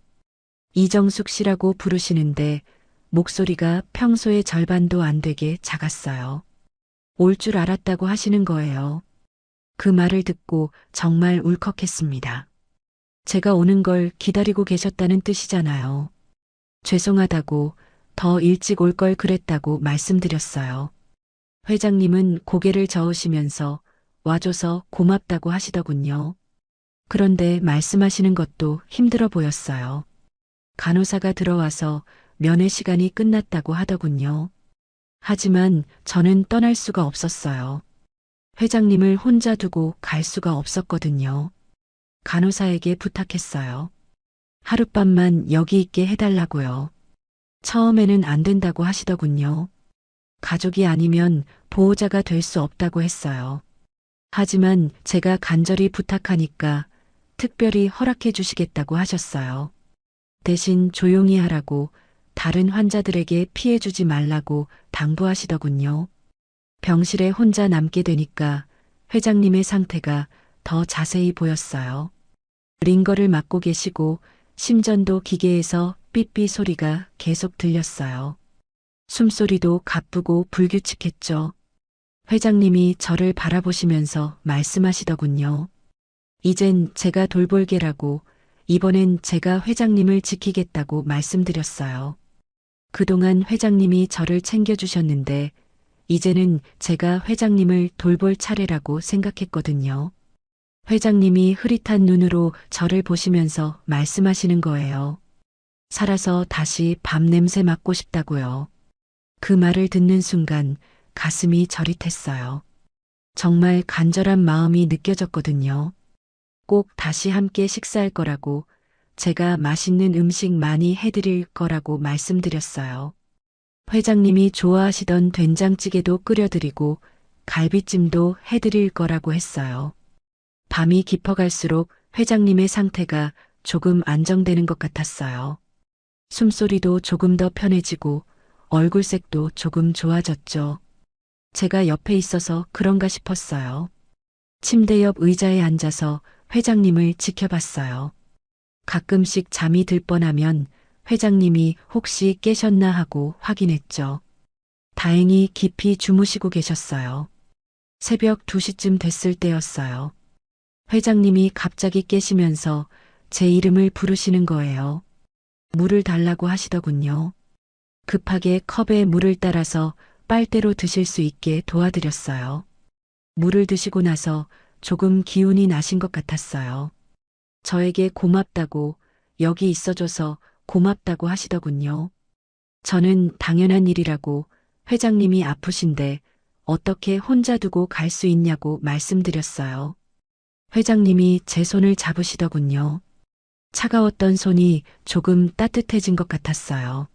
이정숙 씨라고 부르시는데 목소리가 평소의 절반도 안 되게 작았어요. 올 줄 알았다고 하시는 거예요. 그 말을 듣고 정말 울컥했습니다. 제가 오는 걸 기다리고 계셨다는 뜻이잖아요. 죄송하다고 더 일찍 올 걸 그랬다고 말씀드렸어요. 회장님은 고개를 저으시면서 와줘서 고맙다고 하시더군요. 그런데 말씀하시는 것도 힘들어 보였어요. 간호사가 들어와서 면회 시간이 끝났다고 하더군요. 하지만 저는 떠날 수가 없었어요. 회장님을 혼자 두고 갈 수가 없었거든요. 간호사에게 부탁했어요. 하룻밤만 여기 있게 해달라고요. 처음에는 안 된다고 하시더군요. 가족이 아니면 보호자가 될 수 없다고 했어요. 하지만 제가 간절히 부탁하니까 특별히 허락해 주시겠다고 하셨어요. 대신 조용히 하라고 다른 환자들에게 피해 주지 말라고 당부하시더군요. 병실에 혼자 남게 되니까 회장님의 상태가 더 자세히 보였어요. 링거를 맞고 계시고 심전도 기계에서 삐삐 소리가 계속 들렸어요. 숨소리도 가쁘고 불규칙했죠. 회장님이 저를 바라보시면서 말씀하시더군요. 이젠 제가 돌볼게라고 이번엔 제가 회장님을 지키겠다고 말씀드렸어요. 그동안 회장님이 저를 챙겨주셨는데 이제는 제가 회장님을 돌볼 차례라고 생각했거든요. 회장님이 흐릿한 눈으로 저를 보시면서 말씀하시는 거예요. 살아서 다시 밤 냄새 맡고 싶다고요. 그 말을 듣는 순간 가슴이 저릿했어요. 정말 간절한 마음이 느껴졌거든요. 꼭 다시 함께 식사할 거라고 제가 맛있는 음식 많이 해드릴 거라고 말씀드렸어요. 회장님이 좋아하시던 된장찌개도 끓여드리고 갈비찜도 해드릴 거라고 했어요. 밤이 깊어갈수록 회장님의 상태가 조금 안정되는 것 같았어요. 숨소리도 조금 더 편해지고 얼굴색도 조금 좋아졌죠. 제가 옆에 있어서 그런가 싶었어요. 침대 옆 의자에 앉아서 회장님을 지켜봤어요. 가끔씩 잠이 들 뻔하면 회장님이 혹시 깨셨나 하고 확인했죠. 다행히 깊이 주무시고 계셨어요. 새벽 2시쯤 됐을 때였어요. 회장님이 갑자기 깨시면서 제 이름을 부르시는 거예요. 물을 달라고 하시더군요. 급하게 컵에 물을 따라서 빨대로 드실 수 있게 도와드렸어요. 물을 드시고 나서 조금 기운이 나신 것 같았어요. 저에게 고맙다고, 여기 있어줘서 고맙다고 하시더군요. 저는 당연한 일이라고 회장님이 아프신데 어떻게 혼자 두고 갈 수 있냐고 말씀드렸어요. 회장님이 제 손을 잡으시더군요. 차가웠던 손이 조금 따뜻해진 것 같았어요.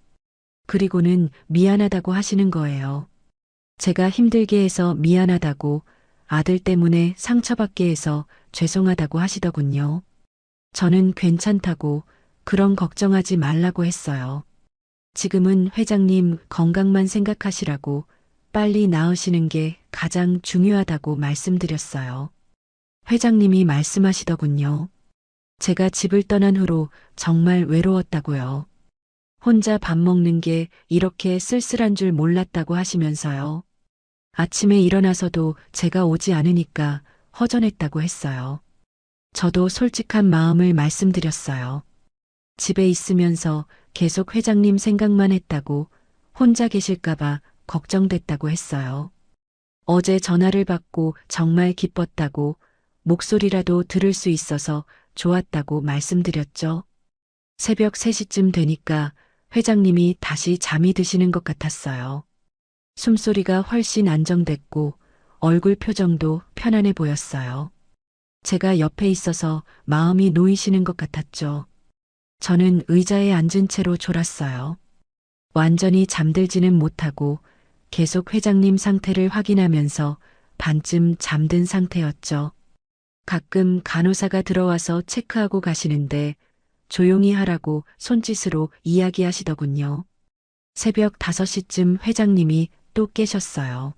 그리고는 미안하다고 하시는 거예요. 제가 힘들게 해서 미안하다고, 아들 때문에 상처받게 해서 죄송하다고 하시더군요. 저는 괜찮다고, 그런 걱정하지 말라고 했어요. 지금은 회장님 건강만 생각하시라고 빨리 나으시는 게 가장 중요하다고 말씀드렸어요. 회장님이 말씀하시더군요. 제가 집을 떠난 후로 정말 외로웠다고요. 혼자 밥 먹는 게 이렇게 쓸쓸한 줄 몰랐다고 하시면서요. 아침에 일어나서도 제가 오지 않으니까 허전했다고 했어요. 저도 솔직한 마음을 말씀드렸어요. 집에 있으면서 계속 회장님 생각만 했다고, 혼자 계실까봐 걱정됐다고 했어요. 어제 전화를 받고 정말 기뻤다고, 목소리라도 들을 수 있어서 좋았다고 말씀드렸죠. 새벽 3시쯤 되니까 회장님이 다시 잠이 드시는 것 같았어요. 숨소리가 훨씬 안정됐고 얼굴 표정도 편안해 보였어요. 제가 옆에 있어서 마음이 놓이시는 것 같았죠. 저는 의자에 앉은 채로 졸았어요. 완전히 잠들지는 못하고 계속 회장님 상태를 확인하면서 반쯤 잠든 상태였죠. 가끔 간호사가 들어와서 체크하고 가시는데 조용히 하라고 손짓으로 이야기하시더군요. 새벽 5시쯤 회장님이 또 깨셨어요.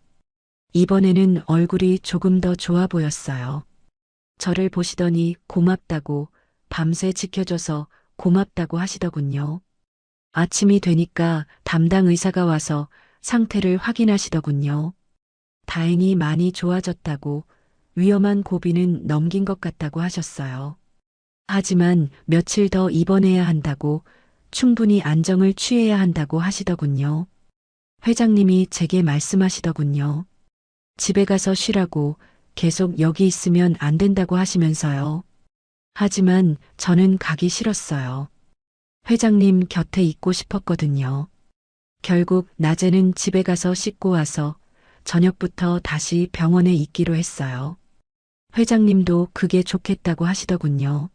이번에는 얼굴이 조금 더 좋아 보였어요. 저를 보시더니 고맙다고, 밤새 지켜줘서 고맙다고 하시더군요. 아침이 되니까 담당 의사가 와서 상태를 확인하시더군요. 다행히 많이 좋아졌다고, 위험한 고비는 넘긴 것 같다고 하셨어요. 하지만 며칠 더 입원해야 한다고, 충분히 안정을 취해야 한다고 하시더군요. 회장님이 제게 말씀하시더군요. 집에 가서 쉬라고, 계속 여기 있으면 안 된다고 하시면서요. 하지만 저는 가기 싫었어요. 회장님 곁에 있고 싶었거든요. 결국 낮에는 집에 가서 씻고 와서 저녁부터 다시 병원에 있기로 했어요. 회장님도 그게 좋겠다고 하시더군요.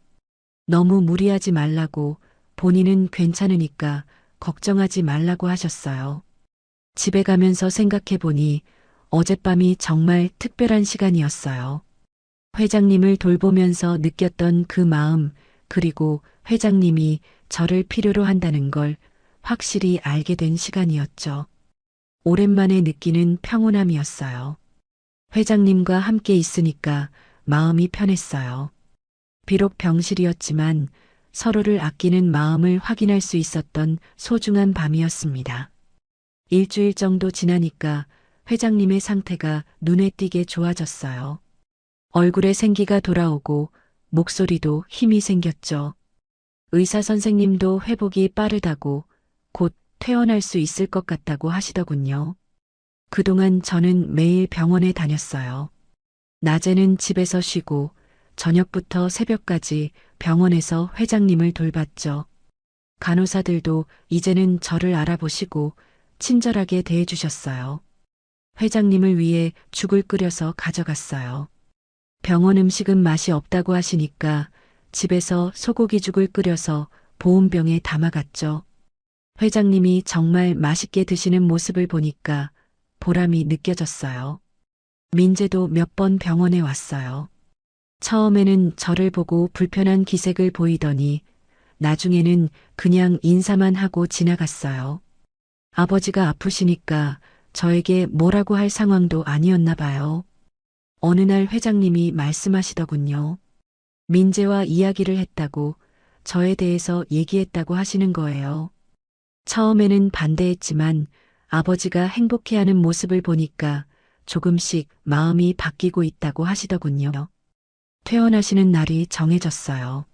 너무 무리하지 말라고, 본인은 괜찮으니까 걱정하지 말라고 하셨어요. 집에 가면서 생각해보니 어젯밤이 정말 특별한 시간이었어요. 회장님을 돌보면서 느꼈던 그 마음, 그리고 회장님이 저를 필요로 한다는 걸 확실히 알게 된 시간이었죠. 오랜만에 느끼는 평온함이었어요. 회장님과 함께 있으니까 마음이 편했어요. 비록 병실이었지만 서로를 아끼는 마음을 확인할 수 있었던 소중한 밤이었습니다. 일주일 정도 지나니까 회장님의 상태가 눈에 띄게 좋아졌어요. 얼굴에 생기가 돌아오고 목소리도 힘이 생겼죠. 의사 선생님도 회복이 빠르다고 곧 퇴원할 수 있을 것 같다고 하시더군요. 그동안 저는 매일 병원에 다녔어요. 낮에는 집에서 쉬고 저녁부터 새벽까지 병원에서 회장님을 돌봤죠. 간호사들도 이제는 저를 알아보시고 친절하게 대해주셨어요. 회장님을 위해 죽을 끓여서 가져갔어요. 병원 음식은 맛이 없다고 하시니까 집에서 소고기죽을 끓여서 보온병에 담아갔죠. 회장님이 정말 맛있게 드시는 모습을 보니까 보람이 느껴졌어요. 민재도 몇 번 병원에 왔어요. 처음에는 저를 보고 불편한 기색을 보이더니 나중에는 그냥 인사만 하고 지나갔어요. 아버지가 아프시니까 저에게 뭐라고 할 상황도 아니었나 봐요. 어느 날 회장님이 말씀하시더군요. 민재와 이야기를 했다고, 저에 대해서 얘기했다고 하시는 거예요. 처음에는 반대했지만 아버지가 행복해하는 모습을 보니까 조금씩 마음이 바뀌고 있다고 하시더군요. 퇴원하시는 날이 정해졌어요.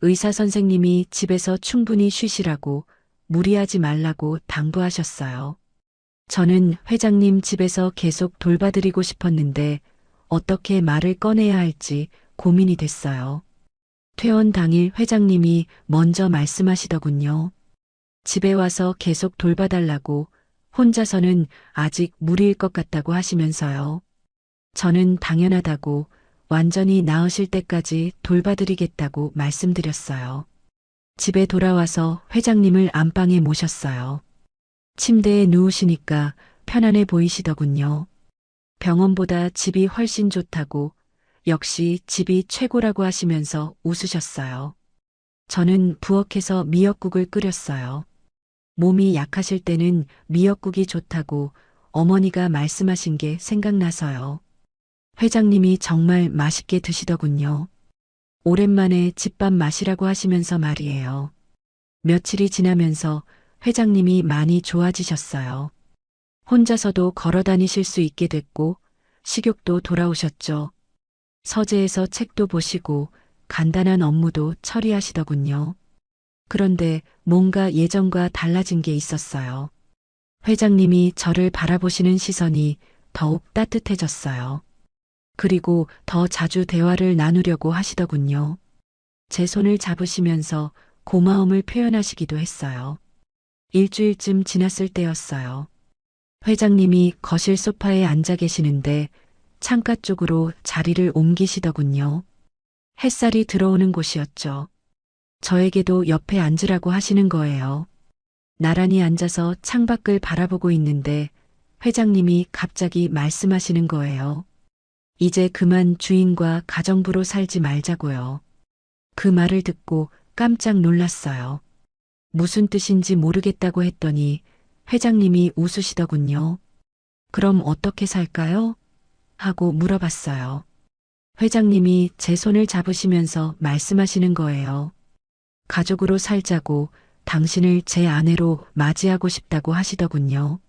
의사 선생님이 집에서 충분히 쉬시라고, 무리하지 말라고 당부하셨어요. 저는 회장님 집에서 계속 돌봐드리고 싶었는데 어떻게 말을 꺼내야 할지 고민이 됐어요. 퇴원 당일 회장님이 먼저 말씀하시더군요. 집에 와서 계속 돌봐달라고, 혼자서는 아직 무리일 것 같다고 하시면서요. 저는 당연하다고, 완전히 나으실 때까지 돌봐드리겠다고 말씀드렸어요. 집에 돌아와서 회장님을 안방에 모셨어요. 침대에 누우시니까 편안해 보이시더군요. 병원보다 집이 훨씬 좋다고, 역시 집이 최고라고 하시면서 웃으셨어요. 저는 부엌에서 미역국을 끓였어요. 몸이 약하실 때는 미역국이 좋다고 어머니가 말씀하신 게 생각나서요. 회장님이 정말 맛있게 드시더군요. 오랜만에 집밥 마시라고 하시면서 말이에요. 며칠이 지나면서 회장님이 많이 좋아지셨어요. 혼자서도 걸어 다니실 수 있게 됐고 식욕도 돌아오셨죠. 서재에서 책도 보시고 간단한 업무도 처리하시더군요. 그런데 뭔가 예전과 달라진 게 있었어요. 회장님이 저를 바라보시는 시선이 더욱 따뜻해졌어요. 그리고 더 자주 대화를 나누려고 하시더군요. 제 손을 잡으시면서 고마움을 표현하시기도 했어요. 일주일쯤 지났을 때였어요. 회장님이 거실 소파에 앉아 계시는데 창가 쪽으로 자리를 옮기시더군요. 햇살이 들어오는 곳이었죠. 저에게도 옆에 앉으라고 하시는 거예요. 나란히 앉아서 창밖을 바라보고 있는데 회장님이 갑자기 말씀하시는 거예요. 이제 그만 주인과 가정부로 살지 말자고요. 그 말을 듣고 깜짝 놀랐어요. 무슨 뜻인지 모르겠다고 했더니 회장님이 웃으시더군요. 그럼 어떻게 살까요? 하고 물어봤어요. 회장님이 제 손을 잡으시면서 말씀하시는 거예요. 가족으로 살자고, 당신을 제 아내로 맞이하고 싶다고 하시더군요.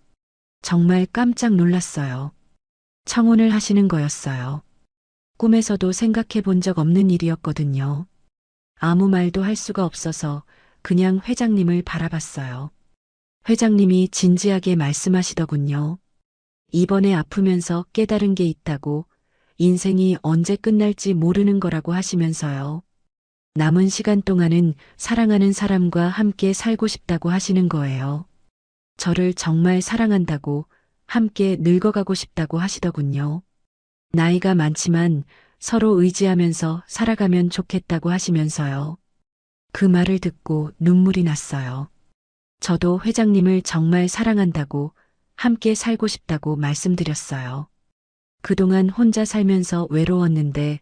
정말 깜짝 놀랐어요. 청혼을 하시는 거였어요. 꿈에서도 생각해 본 적 없는 일이었거든요. 아무 말도 할 수가 없어서 그냥 회장님을 바라봤어요. 회장님이 진지하게 말씀하시더군요. 이번에 아프면서 깨달은 게 있다고, 인생이 언제 끝날지 모르는 거라고 하시면서요. 남은 시간 동안은 사랑하는 사람과 함께 살고 싶다고 하시는 거예요. 저를 정말 사랑한다고, 함께 늙어가고 싶다고 하시더군요. 나이가 많지만 서로 의지하면서 살아가면 좋겠다고 하시면서요. 그 말을 듣고 눈물이 났어요. 저도 회장님을 정말 사랑한다고, 함께 살고 싶다고 말씀드렸어요. 그동안 혼자 살면서 외로웠는데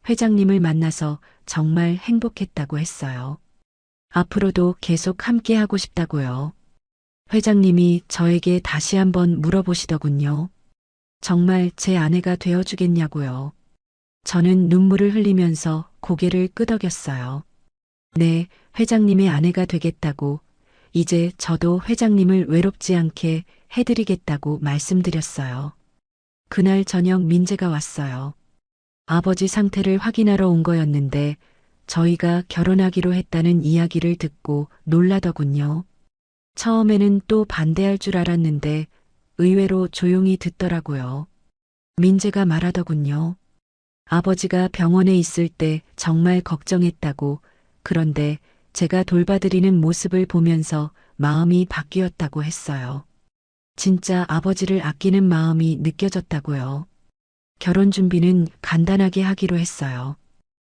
회장님을 만나서 정말 행복했다고 했어요. 앞으로도 계속 함께 하고 싶다고요. 회장님이 저에게 다시 한번 물어보시더군요. 정말 제 아내가 되어주겠냐고요. 저는 눈물을 흘리면서 고개를 끄덕였어요. 네, 회장님의 아내가 되겠다고, 이제 저도 회장님을 외롭지 않게 해드리겠다고 말씀드렸어요. 그날 저녁 민재가 왔어요. 아버지 상태를 확인하러 온 거였는데 저희가 결혼하기로 했다는 이야기를 듣고 놀라더군요. 처음에는 또 반대할 줄 알았는데 의외로 조용히 듣더라고요. 민재가 말하더군요. 아버지가 병원에 있을 때 정말 걱정했다고, 그런데 제가 돌봐드리는 모습을 보면서 마음이 바뀌었다고 했어요. 진짜 아버지를 아끼는 마음이 느껴졌다고요. 결혼 준비는 간단하게 하기로 했어요.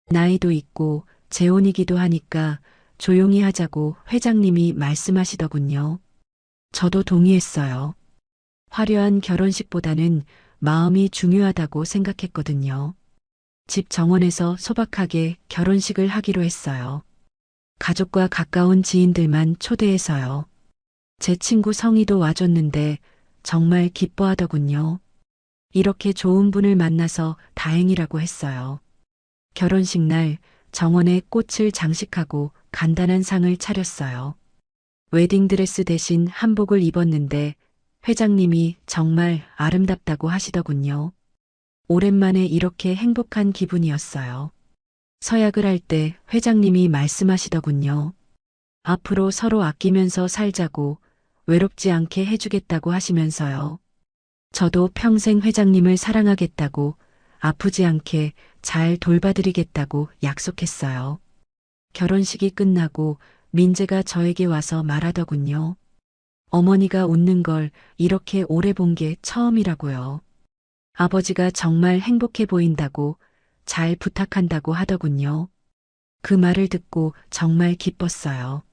나이도 있고 재혼이기도 하니까 조용히 하자고 회장님이 말씀하시더군요. 저도 동의했어요. 화려한 결혼식보다는 마음이 중요하다고 생각했거든요. 집 정원에서 소박하게 결혼식을 하기로 했어요. 가족과 가까운 지인들만 초대해서요. 제 친구 성희도 와줬는데 정말 기뻐하더군요. 이렇게 좋은 분을 만나서 다행이라고 했어요. 결혼식 날 정원에 꽃을 장식하고 간단한 상을 차렸어요. 웨딩드레스 대신 한복을 입었는데 회장님이 정말 아름답다고 하시더군요. 오랜만에 이렇게 행복한 기분이었어요. 서약을 할 때 회장님이 말씀하시더군요. 앞으로 서로 아끼면서 살자고, 외롭지 않게 해주겠다고 하시면서요. 저도 평생 회장님을 사랑하겠다고, 아프지 않게 잘 돌봐드리겠다고 약속했어요. 결혼식이 끝나고 민재가 저에게 와서 말하더군요. 어머니가 웃는 걸 이렇게 오래 본 게 처음이라고요. 아버지가 정말 행복해 보인다고, 잘 부탁한다고 하더군요. 그 말을 듣고 정말 기뻤어요.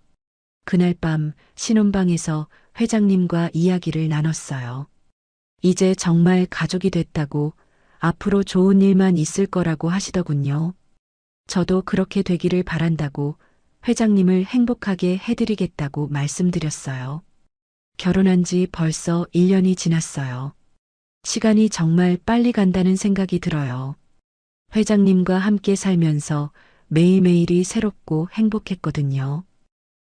그날 밤 신혼방에서 회장님과 이야기를 나눴어요. 이제 정말 가족이 됐다고, 앞으로 좋은 일만 있을 거라고 하시더군요. 저도 그렇게 되기를 바란다고, 회장님을 행복하게 해드리겠다고 말씀드렸어요. 결혼한 지 벌써 1년이 지났어요. 시간이 정말 빨리 간다는 생각이 들어요. 회장님과 함께 살면서 매일매일이 새롭고 행복했거든요.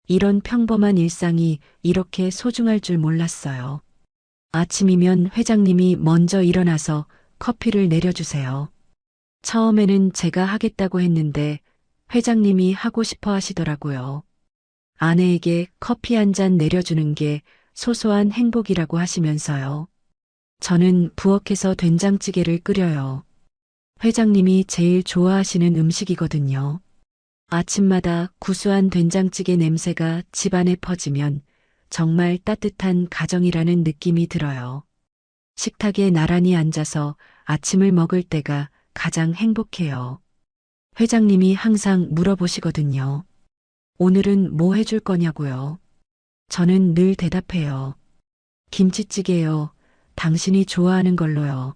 이런 평범한 일상이 이렇게 소중할 줄 몰랐어요. 아침이면 회장님이 먼저 일어나서 커피를 내려주세요. 처음에는 제가 하겠다고 했는데 회장님이 하고 싶어 하시더라고요. 아내에게 커피 한 잔 내려주는 게 소소한 행복이라고 하시면서요. 저는 부엌에서 된장찌개를 끓여요. 회장님이 제일 좋아하시는 음식이거든요. 아침마다 구수한 된장찌개 냄새가 집안에 퍼지면 정말 따뜻한 가정이라는 느낌이 들어요. 식탁에 나란히 앉아서 아침을 먹을 때가 가장 행복해요. 회장님이 항상 물어보시거든요. 오늘은 뭐 해줄 거냐고요. 저는 늘 대답해요. 김치찌개요. 당신이 좋아하는 걸로요.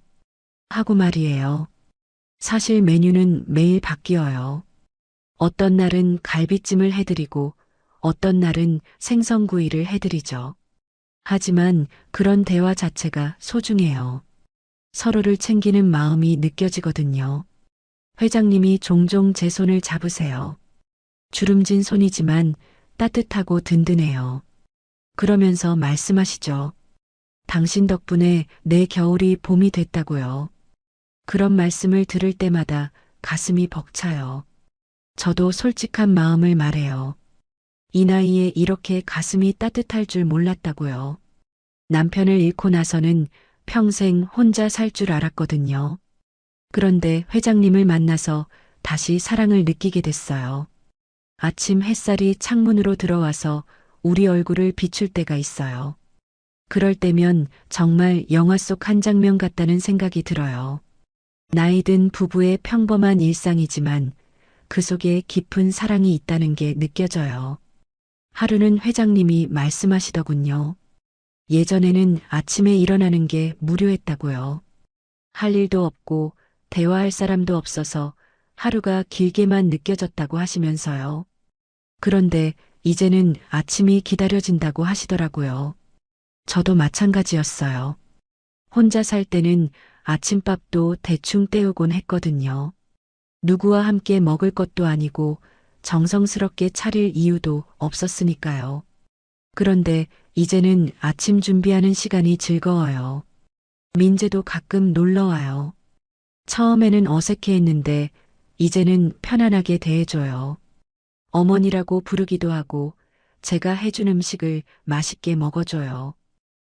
하고 말이에요. 사실 메뉴는 매일 바뀌어요. 어떤 날은 갈비찜을 해드리고 어떤 날은 생선구이를 해드리죠. 하지만 그런 대화 자체가 소중해요. 서로를 챙기는 마음이 느껴지거든요. 회장님이 종종 제 손을 잡으세요. 주름진 손이지만 따뜻하고 든든해요. 그러면서 말씀하시죠. 당신 덕분에 내 겨울이 봄이 됐다고요. 그런 말씀을 들을 때마다 가슴이 벅차요. 저도 솔직한 마음을 말해요. 이 나이에 이렇게 가슴이 따뜻할 줄 몰랐다고요. 남편을 잃고 나서는 평생 혼자 살 줄 알았거든요. 그런데 회장님을 만나서 다시 사랑을 느끼게 됐어요. 아침 햇살이 창문으로 들어와서 우리 얼굴을 비출 때가 있어요. 그럴 때면 정말 영화 속 한 장면 같다는 생각이 들어요. 나이 든 부부의 평범한 일상이지만 그 속에 깊은 사랑이 있다는 게 느껴져요. 하루는 회장님이 말씀하시더군요. 예전에는 아침에 일어나는 게 무료했다고요. 할 일도 없고 대화할 사람도 없어서 하루가 길게만 느껴졌다고 하시면서요. 그런데 이제는 아침이 기다려진다고 하시더라고요. 저도 마찬가지였어요. 혼자 살 때는 아침밥도 대충 때우곤 했거든요. 누구와 함께 먹을 것도 아니고 정성스럽게 차릴 이유도 없었으니까요. 그런데 이제는 아침 준비하는 시간이 즐거워요. 민재도 가끔 놀러 와요. 처음에는 어색해했는데 이제는 편안하게 대해줘요. 어머니라고 부르기도 하고 제가 해준 음식을 맛있게 먹어줘요.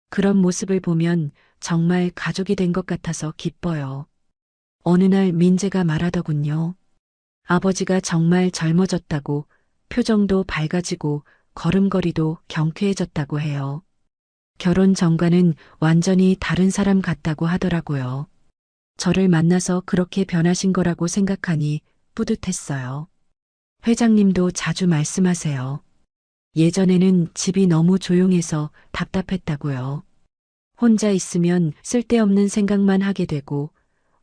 그런 모습을 보면 정말 가족이 된 것 같아서 기뻐요. 어느 날 민재가 말하더군요. 아버지가 정말 젊어졌다고, 표정도 밝아지고 걸음걸이도 경쾌해졌다고 해요. 결혼 전과는 완전히 다른 사람 같다고 하더라고요. 저를 만나서 그렇게 변하신 거라고 생각하니 뿌듯했어요. 회장님도 자주 말씀하세요. 예전에는 집이 너무 조용해서 답답했다고요. 혼자 있으면 쓸데없는 생각만 하게 되고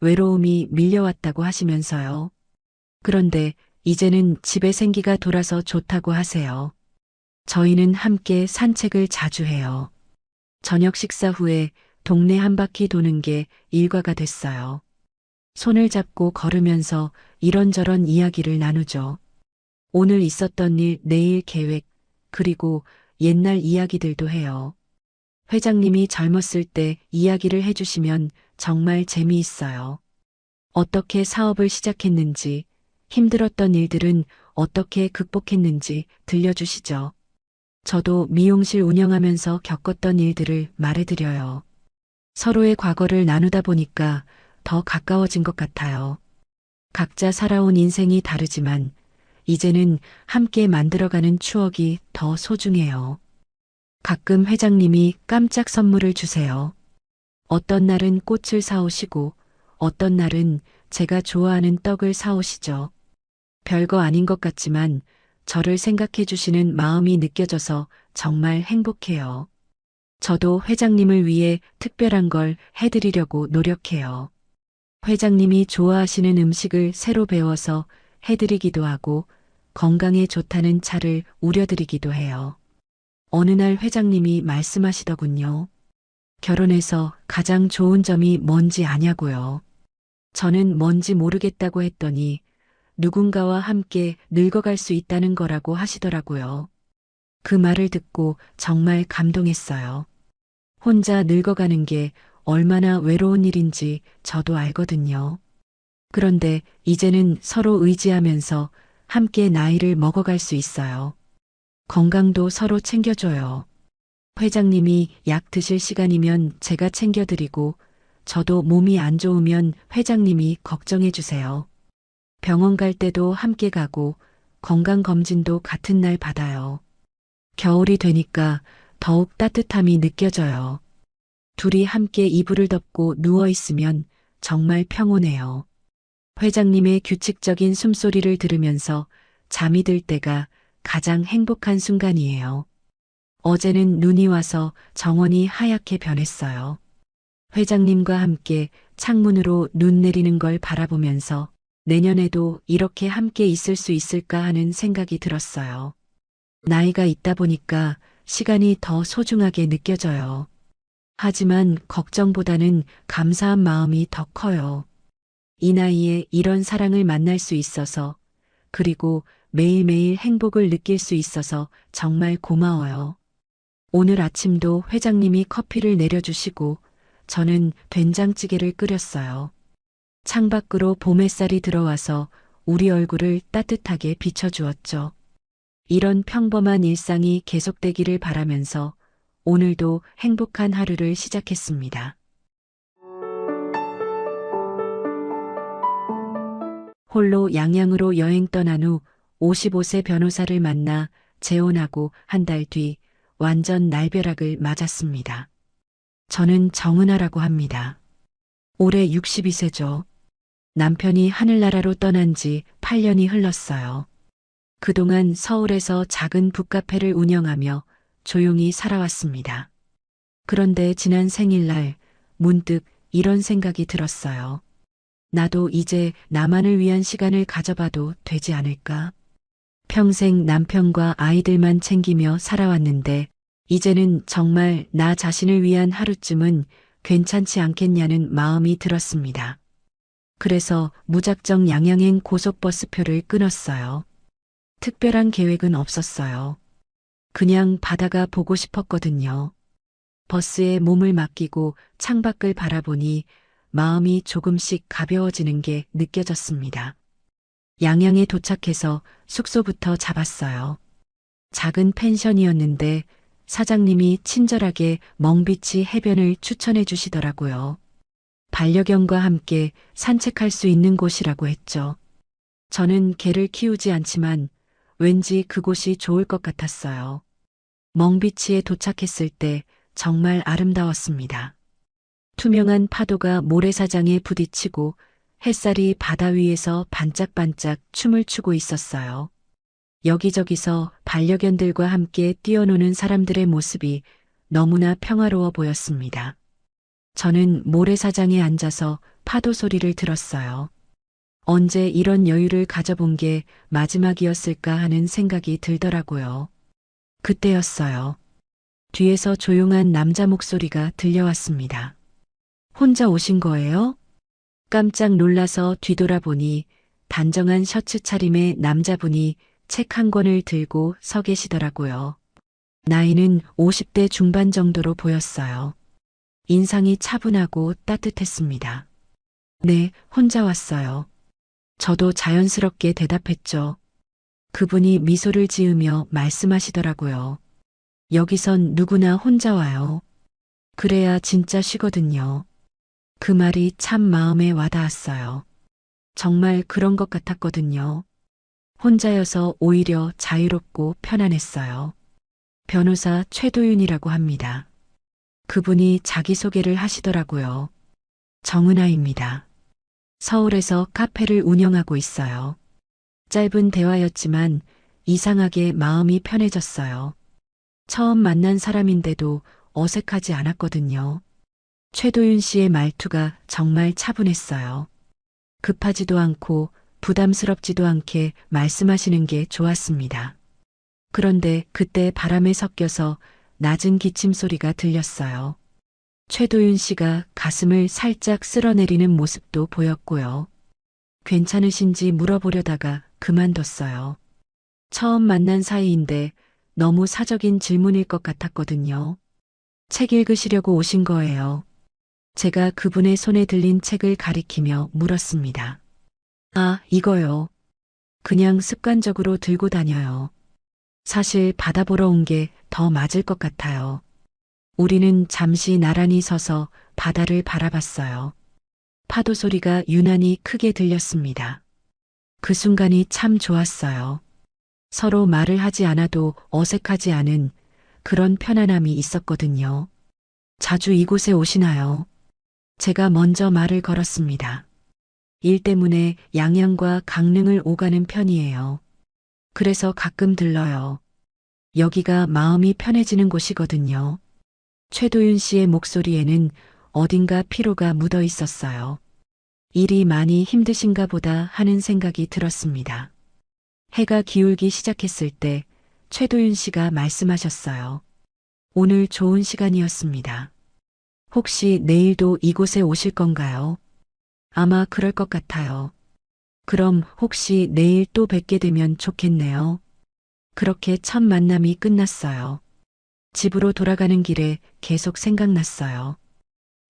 외로움이 밀려왔다고 하시면서요. 그런데 이제는 집에 생기가 돌아서 좋다고 하세요. 저희는 함께 산책을 자주 해요. 저녁 식사 후에 동네 한 바퀴 도는 게 일과가 됐어요. 손을 잡고 걸으면서 이런저런 이야기를 나누죠. 오늘 있었던 일, 내일 계획, 그리고 옛날 이야기들도 해요. 회장님이 젊었을 때 이야기를 해주시면 정말 재미있어요. 어떻게 사업을 시작했는지, 힘들었던 일들은 어떻게 극복했는지 들려주시죠. 저도 미용실 운영하면서 겪었던 일들을 말해드려요. 서로의 과거를 나누다 보니까 더 가까워진 것 같아요. 각자 살아온 인생이 다르지만 이제는 함께 만들어가는 추억이 더 소중해요. 가끔 회장님이 깜짝 선물을 주세요. 어떤 날은 꽃을 사오시고 어떤 날은 제가 좋아하는 떡을 사오시죠. 별거 아닌 것 같지만 저를 생각해 주시는 마음이 느껴져서 정말 행복해요. 저도 회장님을 위해 특별한 걸 해드리려고 노력해요. 회장님이 좋아하시는 음식을 새로 배워서 해드리기도 하고 건강에 좋다는 차를 우려드리기도 해요. 어느 날 회장님이 말씀하시더군요. 결혼해서 가장 좋은 점이 뭔지 아냐고요. 저는 뭔지 모르겠다고 했더니 누군가와 함께 늙어갈 수 있다는 거라고 하시더라고요. 그 말을 듣고 정말 감동했어요. 혼자 늙어가는 게 얼마나 외로운 일인지 저도 알거든요. 그런데 이제는 서로 의지하면서 함께 나이를 먹어갈 수 있어요. 건강도 서로 챙겨줘요. 회장님이 약 드실 시간이면 제가 챙겨드리고 저도 몸이 안 좋으면 회장님이 걱정해 주세요. 병원 갈 때도 함께 가고 건강검진도 같은 날 받아요. 겨울이 되니까 더욱 따뜻함이 느껴져요. 둘이 함께 이불을 덮고 누워 있으면 정말 평온해요. 회장님의 규칙적인 숨소리를 들으면서 잠이 들 때가 가장 행복한 순간이에요. 어제는 눈이 와서 정원이 하얗게 변했어요. 회장님과 함께 창문으로 눈 내리는 걸 바라보면서 내년에도 이렇게 함께 있을 수 있을까 하는 생각이 들었어요. 나이가 있다 보니까 시간이 더 소중하게 느껴져요. 하지만 걱정보다는 감사한 마음이 더 커요. 이 나이에 이런 사랑을 만날 수 있어서, 그리고 매일매일 행복을 느낄 수 있어서 정말 고마워요. 오늘 아침도 회장님이 커피를 내려주시고 저는 된장찌개를 끓였어요. 창밖으로 봄 햇살이 들어와서 우리 얼굴을 따뜻하게 비춰주었죠. 이런 평범한 일상이 계속되기를 바라면서 오늘도 행복한 하루를 시작했습니다. 홀로 양양으로 여행 떠난 후 55세 변호사를 만나 재혼하고 한 달 뒤 완전 날벼락을 맞았습니다. 저는 정은아라고 합니다. 올해 62세죠. 남편이 하늘나라로 떠난 지 8년이 흘렀어요. 그동안 서울에서 작은 북카페를 운영하며 조용히 살아왔습니다. 그런데 지난 생일날 문득 이런 생각이 들었어요. 나도 이제 나만을 위한 시간을 가져봐도 되지 않을까? 평생 남편과 아이들만 챙기며 살아왔는데 이제는 정말 나 자신을 위한 하루쯤은 괜찮지 않겠냐는 마음이 들었습니다. 그래서 무작정 양양행 고속버스표를 끊었어요. 특별한 계획은 없었어요. 그냥 바다가 보고 싶었거든요. 버스에 몸을 맡기고 창밖을 바라보니 마음이 조금씩 가벼워지는 게 느껴졌습니다. 양양에 도착해서 숙소부터 잡았어요. 작은 펜션이었는데 사장님이 친절하게 멍비치 해변을 추천해 주시더라고요. 반려견과 함께 산책할 수 있는 곳이라고 했죠. 저는 개를 키우지 않지만 왠지 그곳이 좋을 것 같았어요. 멍비치에 도착했을 때 정말 아름다웠습니다. 투명한 파도가 모래사장에 부딪히고 햇살이 바다 위에서 반짝반짝 춤을 추고 있었어요. 여기저기서 반려견들과 함께 뛰어노는 사람들의 모습이 너무나 평화로워 보였습니다. 저는 모래사장에 앉아서 파도 소리를 들었어요. 언제 이런 여유를 가져본 게 마지막이었을까 하는 생각이 들더라고요. 그때였어요. 뒤에서 조용한 남자 목소리가 들려왔습니다. 혼자 오신 거예요? 깜짝 놀라서 뒤돌아보니 단정한 셔츠 차림의 남자분이 책 한 권을 들고 서 계시더라고요. 나이는 50대 중반 정도로 보였어요. 인상이 차분하고 따뜻했습니다. 네, 혼자 왔어요. 저도 자연스럽게 대답했죠. 그분이 미소를 지으며 말씀하시더라고요. 여기선 누구나 혼자 와요. 그래야 진짜 쉬거든요. 그 말이 참 마음에 와닿았어요. 정말 그런 것 같았거든요. 혼자여서 오히려 자유롭고 편안했어요. 변호사 최도윤이라고 합니다. 그분이 자기소개를 하시더라고요. 정은아입니다. 서울에서 카페를 운영하고 있어요. 짧은 대화였지만 이상하게 마음이 편해졌어요. 처음 만난 사람인데도 어색하지 않았거든요. 최도윤 씨의 말투가 정말 차분했어요. 급하지도 않고 부담스럽지도 않게 말씀하시는 게 좋았습니다. 그런데 그때 바람에 섞여서 낮은 기침 소리가 들렸어요. 최도윤 씨가 가슴을 살짝 쓸어내리는 모습도 보였고요. 괜찮으신지 물어보려다가 그만뒀어요. 처음 만난 사이인데 너무 사적인 질문일 것 같았거든요. 책 읽으시려고 오신 거예요. 제가 그분의 손에 들린 책을 가리키며 물었습니다. 아, 이거요. 그냥 습관적으로 들고 다녀요. 사실 바다 보러 온 게 더 맞을 것 같아요. 우리는 잠시 나란히 서서 바다를 바라봤어요. 파도 소리가 유난히 크게 들렸습니다. 그 순간이 참 좋았어요. 서로 말을 하지 않아도 어색하지 않은 그런 편안함이 있었거든요. 자주 이곳에 오시나요? 제가 먼저 말을 걸었습니다. 일 때문에 양양과 강릉을 오가는 편이에요. 그래서 가끔 들러요. 여기가 마음이 편해지는 곳이거든요. 최도윤 씨의 목소리에는 어딘가 피로가 묻어 있었어요. 일이 많이 힘드신가 보다 하는 생각이 들었습니다. 해가 기울기 시작했을 때 최도윤 씨가 말씀하셨어요. 오늘 좋은 시간이었습니다. 혹시 내일도 이곳에 오실 건가요? 아마 그럴 것 같아요. 그럼 혹시 내일 또 뵙게 되면 좋겠네요. 그렇게 첫 만남이 끝났어요. 집으로 돌아가는 길에 계속 생각났어요.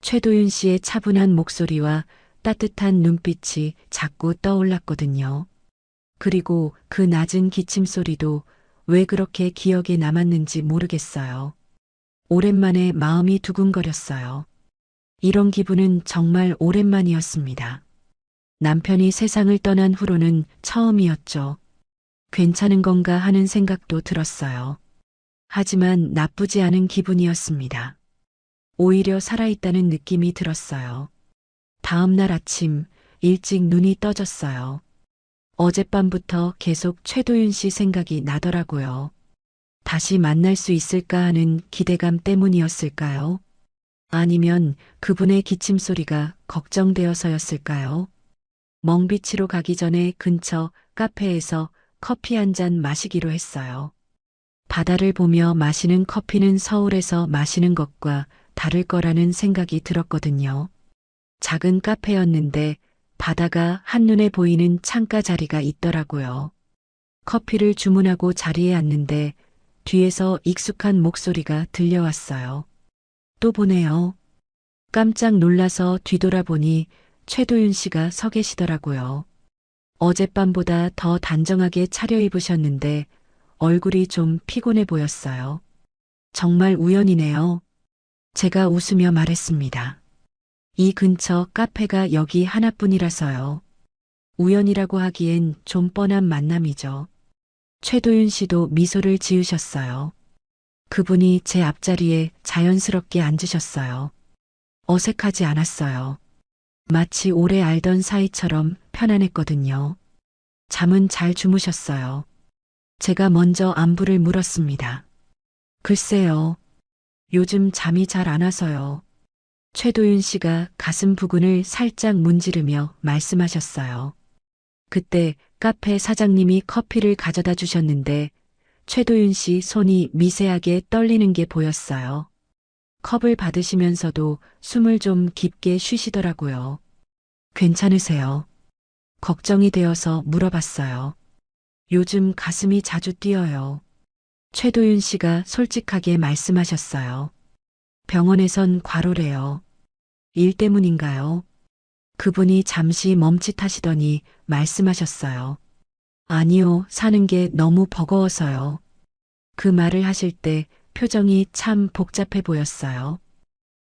최도윤 씨의 차분한 목소리와 따뜻한 눈빛이 자꾸 떠올랐거든요. 그리고 그 낮은 기침 소리도 왜 그렇게 기억에 남았는지 모르겠어요. 오랜만에 마음이 두근거렸어요. 이런 기분은 정말 오랜만이었습니다. 남편이 세상을 떠난 후로는 처음이었죠. 괜찮은 건가 하는 생각도 들었어요. 하지만 나쁘지 않은 기분이었습니다. 오히려 살아있다는 느낌이 들었어요. 다음 날 아침 일찍 눈이 떠졌어요. 어젯밤부터 계속 최도윤 씨 생각이 나더라고요. 다시 만날 수 있을까 하는 기대감 때문이었을까요? 아니면 그분의 기침 소리가 걱정되어서였을까요? 멍비치로 가기 전에 근처 카페에서 커피 한 잔 마시기로 했어요. 바다를 보며 마시는 커피는 서울에서 마시는 것과 다를 거라는 생각이 들었거든요. 작은 카페였는데 바다가 한눈에 보이는 창가 자리가 있더라고요. 커피를 주문하고 자리에 앉는데 뒤에서 익숙한 목소리가 들려왔어요. 또 보네요. 깜짝 놀라서 뒤돌아보니 최도윤 씨가 서 계시더라고요. 어젯밤보다 더 단정하게 차려입으셨는데 얼굴이 좀 피곤해 보였어요. 정말 우연이네요. 제가 웃으며 말했습니다. 이 근처 카페가 여기 하나뿐이라서요. 우연이라고 하기엔 좀 뻔한 만남이죠. 최도윤 씨도 미소를 지으셨어요. 그분이 제 앞자리에 자연스럽게 앉으셨어요. 어색하지 않았어요. 마치 오래 알던 사이처럼 편안했거든요. 잠은 잘 주무셨어요. 제가 먼저 안부를 물었습니다. 글쎄요. 요즘 잠이 잘 안 와서요. 최도윤 씨가 가슴 부근을 살짝 문지르며 말씀하셨어요. 그때 카페 사장님이 커피를 가져다 주셨는데 최도윤 씨 손이 미세하게 떨리는 게 보였어요. 컵을 받으시면서도 숨을 좀 깊게 쉬시더라고요. 괜찮으세요? 걱정이 되어서 물어봤어요. 요즘 가슴이 자주 뛰어요. 최도윤 씨가 솔직하게 말씀하셨어요. 병원에선 과로래요. 일 때문인가요? 그분이 잠시 멈칫하시더니 말씀하셨어요. 아니요, 사는 게 너무 버거워서요. 그 말을 하실 때 표정이 참 복잡해 보였어요.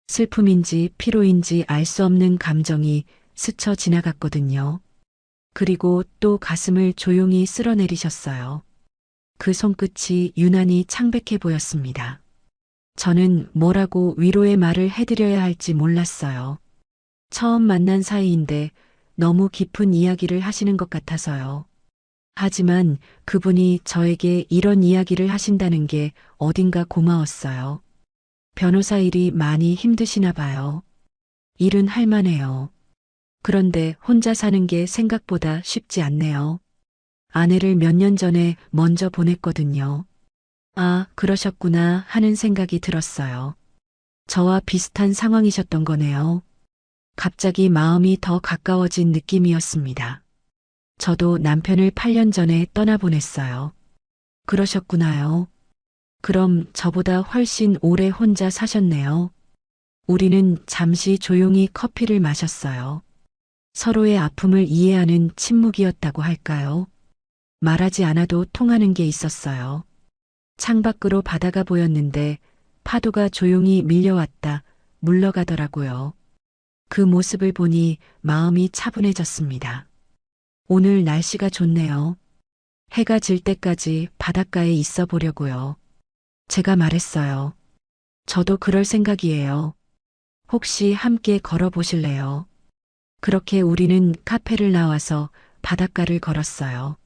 슬픔인지 피로인지 알 수 없는 감정이 스쳐 지나갔거든요. 그리고 또 가슴을 조용히 쓸어내리셨어요. 그 손끝이 유난히 창백해 보였습니다. 저는 뭐라고 위로의 말을 해드려야 할지 몰랐어요. 처음 만난 사이인데 너무 깊은 이야기를 하시는 것 같아서요. 하지만 그분이 저에게 이런 이야기를 하신다는 게 어딘가 고마웠어요. 변호사 일이 많이 힘드시나 봐요. 일은 할 만해요. 그런데 혼자 사는 게 생각보다 쉽지 않네요. 아내를 몇 년 전에 먼저 보냈거든요. 아, 그러셨구나 하는 생각이 들었어요. 저와 비슷한 상황이셨던 거네요. 갑자기 마음이 더 가까워진 느낌이었습니다. 저도 남편을 8년 전에 떠나보냈어요. 그러셨구나요. 그럼 저보다 훨씬 오래 혼자 사셨네요. 우리는 잠시 조용히 커피를 마셨어요. 서로의 아픔을 이해하는 침묵이었다고 할까요? 말하지 않아도 통하는 게 있었어요. 창밖으로 바다가 보였는데 파도가 조용히 밀려왔다 물러가더라고요. 그 모습을 보니 마음이 차분해졌습니다. 오늘 날씨가 좋네요. 해가 질 때까지 바닷가에 있어 보려고요. 제가 말했어요. 저도 그럴 생각이에요. 혹시 함께 걸어보실래요? 그렇게 우리는 카페를 나와서 바닷가를 걸었어요.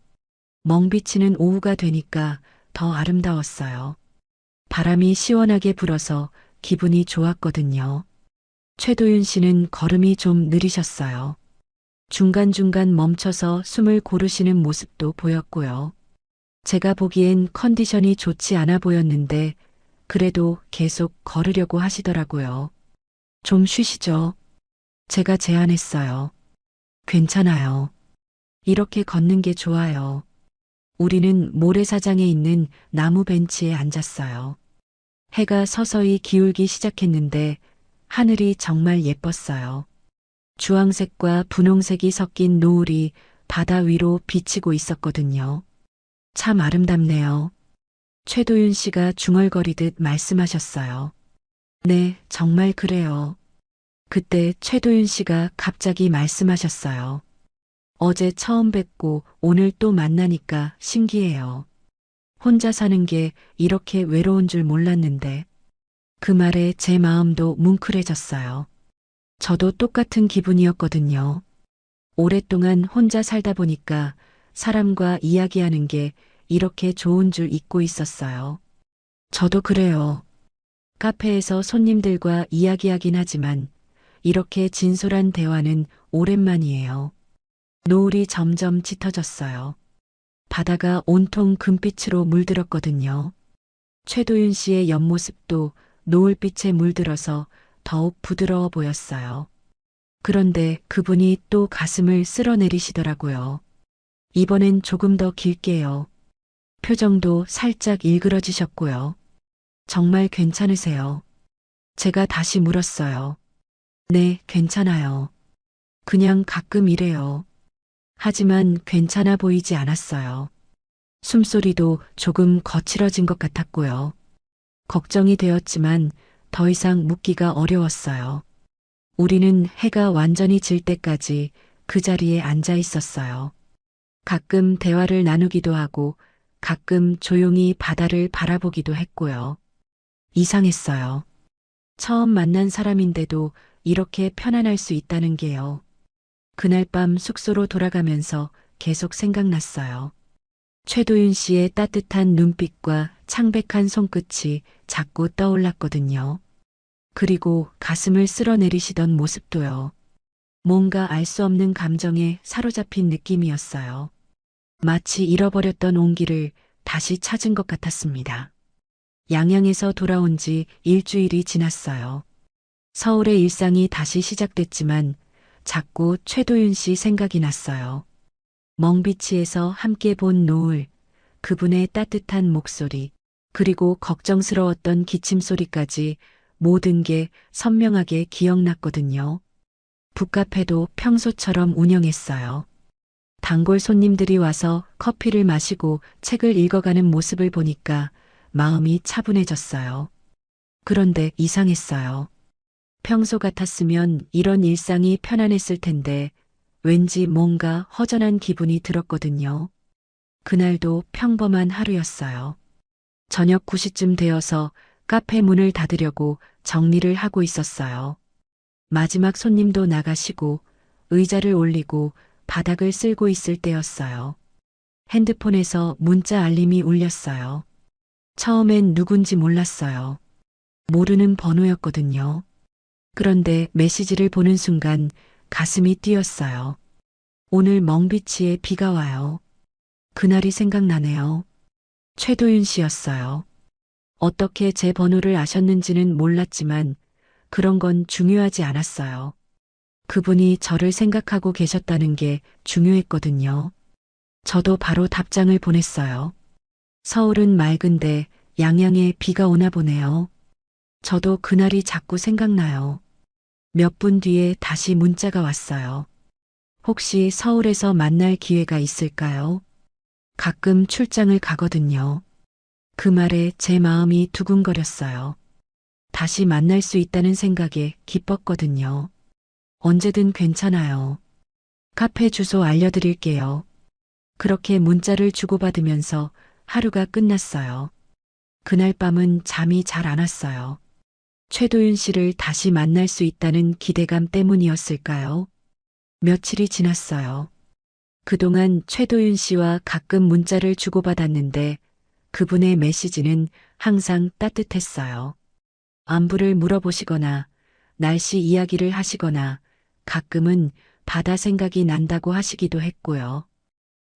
멍비치는 오후가 되니까 더 아름다웠어요. 바람이 시원하게 불어서 기분이 좋았거든요. 최도윤 씨는 걸음이 좀 느리셨어요. 중간중간 멈춰서 숨을 고르시는 모습도 보였고요. 제가 보기엔 컨디션이 좋지 않아 보였는데 그래도 계속 걸으려고 하시더라고요. 좀 쉬시죠. 제가 제안했어요. 괜찮아요. 이렇게 걷는 게 좋아요. 우리는 모래사장에 있는 나무 벤치에 앉았어요. 해가 서서히 기울기 시작했는데 하늘이 정말 예뻤어요. 주황색과 분홍색이 섞인 노을이 바다 위로 비치고 있었거든요. 참 아름답네요. 최도윤 씨가 중얼거리듯 말씀하셨어요. 네, 정말 그래요. 그때 최도윤 씨가 갑자기 말씀하셨어요. 어제 처음 뵙고 오늘 또 만나니까 신기해요. 혼자 사는 게 이렇게 외로운 줄 몰랐는데 그 말에 제 마음도 뭉클해졌어요. 저도 똑같은 기분이었거든요. 오랫동안 혼자 살다 보니까 사람과 이야기하는 게 이렇게 좋은 줄 잊고 있었어요. 저도 그래요. 카페에서 손님들과 이야기하긴 하지만 이렇게 진솔한 대화는 오랜만이에요. 노을이 점점 짙어졌어요. 바다가 온통 금빛으로 물들었거든요. 최도윤 씨의 옆모습도 노을빛에 물들어서 더욱 부드러워 보였어요. 그런데 그분이 또 가슴을 쓸어내리시더라고요. 이번엔 조금 더 길게요. 표정도 살짝 일그러지셨고요. 정말 괜찮으세요? 제가 다시 물었어요. 네, 괜찮아요. 그냥 가끔 이래요. 하지만 괜찮아 보이지 않았어요. 숨소리도 조금 거칠어진 것 같았고요. 걱정이 되었지만 더 이상 묻기가 어려웠어요. 우리는 해가 완전히 질 때까지 그 자리에 앉아 있었어요. 가끔 대화를 나누기도 하고 가끔 조용히 바다를 바라보기도 했고요. 이상했어요. 처음 만난 사람인데도 이렇게 편안할 수 있다는 게요. 그날 밤 숙소로 돌아가면서 계속 생각났어요. 최도윤 씨의 따뜻한 눈빛과 창백한 손끝이 자꾸 떠올랐거든요. 그리고 가슴을 쓸어내리시던 모습도요. 뭔가 알 수 없는 감정에 사로잡힌 느낌이었어요. 마치 잃어버렸던 온기를 다시 찾은 것 같았습니다. 양양에서 돌아온 지 일주일이 지났어요. 서울의 일상이 다시 시작됐지만 자꾸 최도윤 씨 생각이 났어요. 멍비치에서 함께 본 노을, 그분의 따뜻한 목소리, 그리고 걱정스러웠던 기침 소리까지 모든 게 선명하게 기억났거든요. 북카페도 평소처럼 운영했어요. 단골 손님들이 와서 커피를 마시고 책을 읽어가는 모습을 보니까 마음이 차분해졌어요. 그런데 이상했어요. 평소 같았으면 이런 일상이 편안했을 텐데 왠지 뭔가 허전한 기분이 들었거든요. 그날도 평범한 하루였어요. 저녁 9시쯤 되어서 카페 문을 닫으려고 정리를 하고 있었어요. 마지막 손님도 나가시고 의자를 올리고 바닥을 쓸고 있을 때였어요. 핸드폰에서 문자 알림이 울렸어요. 처음엔 누군지 몰랐어요. 모르는 번호였거든요. 그런데 메시지를 보는 순간 가슴이 뛰었어요. 오늘 멍비치에 비가 와요. 그날이 생각나네요. 최도윤 씨였어요. 어떻게 제 번호를 아셨는지는 몰랐지만 그런 건 중요하지 않았어요. 그분이 저를 생각하고 계셨다는 게 중요했거든요. 저도 바로 답장을 보냈어요. 서울은 맑은데 양양에 비가 오나 보네요. 저도 그날이 자꾸 생각나요. 몇 분 뒤에 다시 문자가 왔어요. 혹시 서울에서 만날 기회가 있을까요? 가끔 출장을 가거든요. 그 말에 제 마음이 두근거렸어요. 다시 만날 수 있다는 생각에 기뻤거든요. 언제든 괜찮아요. 카페 주소 알려드릴게요. 그렇게 문자를 주고받으면서 하루가 끝났어요. 그날 밤은 잠이 잘 안 왔어요. 최도윤 씨를 다시 만날 수 있다는 기대감 때문이었을까요? 며칠이 지났어요. 그동안 최도윤 씨와 가끔 문자를 주고받았는데 그분의 메시지는 항상 따뜻했어요. 안부를 물어보시거나 날씨 이야기를 하시거나 가끔은 바다 생각이 난다고 하시기도 했고요.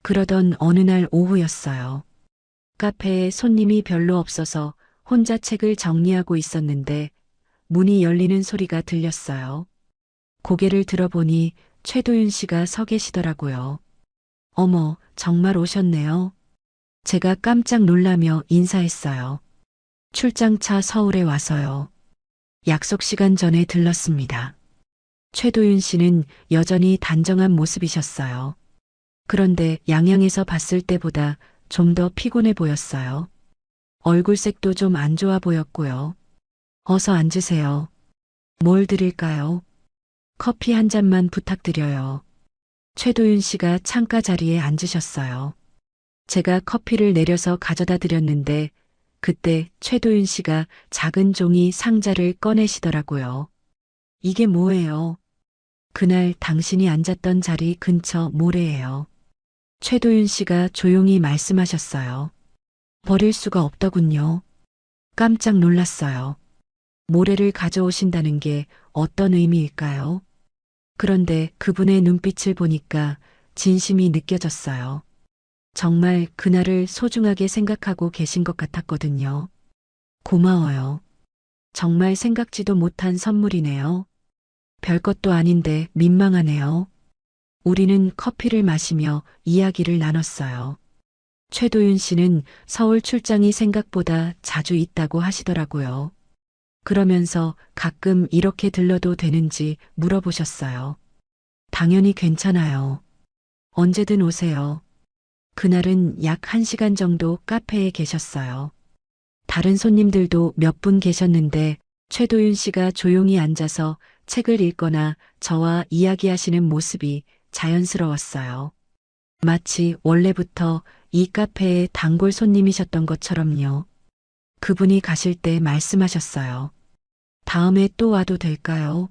그러던 어느 날 오후였어요. 카페에 손님이 별로 없어서 혼자 책을 정리하고 있었는데 문이 열리는 소리가 들렸어요. 고개를 들어보니 최도윤 씨가 서 계시더라고요. 어머, 정말 오셨네요. 제가 깜짝 놀라며 인사했어요. 출장차 서울에 와서요. 약속 시간 전에 들렀습니다. 최도윤 씨는 여전히 단정한 모습이셨어요. 그런데 양양에서 봤을 때보다 좀 더 피곤해 보였어요. 얼굴색도 좀 안 좋아 보였고요. 어서 앉으세요. 뭘 드릴까요? 커피 한 잔만 부탁드려요. 최도윤 씨가 창가 자리에 앉으셨어요. 제가 커피를 내려서 가져다 드렸는데 그때 최도윤 씨가 작은 종이 상자를 꺼내시더라고요. 이게 뭐예요? 그날 당신이 앉았던 자리 근처 모래예요. 최도윤 씨가 조용히 말씀하셨어요. 버릴 수가 없더군요. 깜짝 놀랐어요. 모래를 가져오신다는 게 어떤 의미일까요? 그런데 그분의 눈빛을 보니까 진심이 느껴졌어요. 정말 그날을 소중하게 생각하고 계신 것 같았거든요. 고마워요. 정말 생각지도 못한 선물이네요. 별것도 아닌데 민망하네요. 우리는 커피를 마시며 이야기를 나눴어요. 최도윤 씨는 서울 출장이 생각보다 자주 있다고 하시더라고요. 그러면서 가끔 이렇게 들러도 되는지 물어보셨어요. 당연히 괜찮아요. 언제든 오세요. 그날은 약 1시간 정도 카페에 계셨어요. 다른 손님들도 몇 분 계셨는데 최도윤 씨가 조용히 앉아서 책을 읽거나 저와 이야기하시는 모습이 자연스러웠어요. 마치 원래부터 이 카페의 단골 손님이셨던 것처럼요. 그분이 가실 때 말씀하셨어요. 다음에 또 와도 될까요?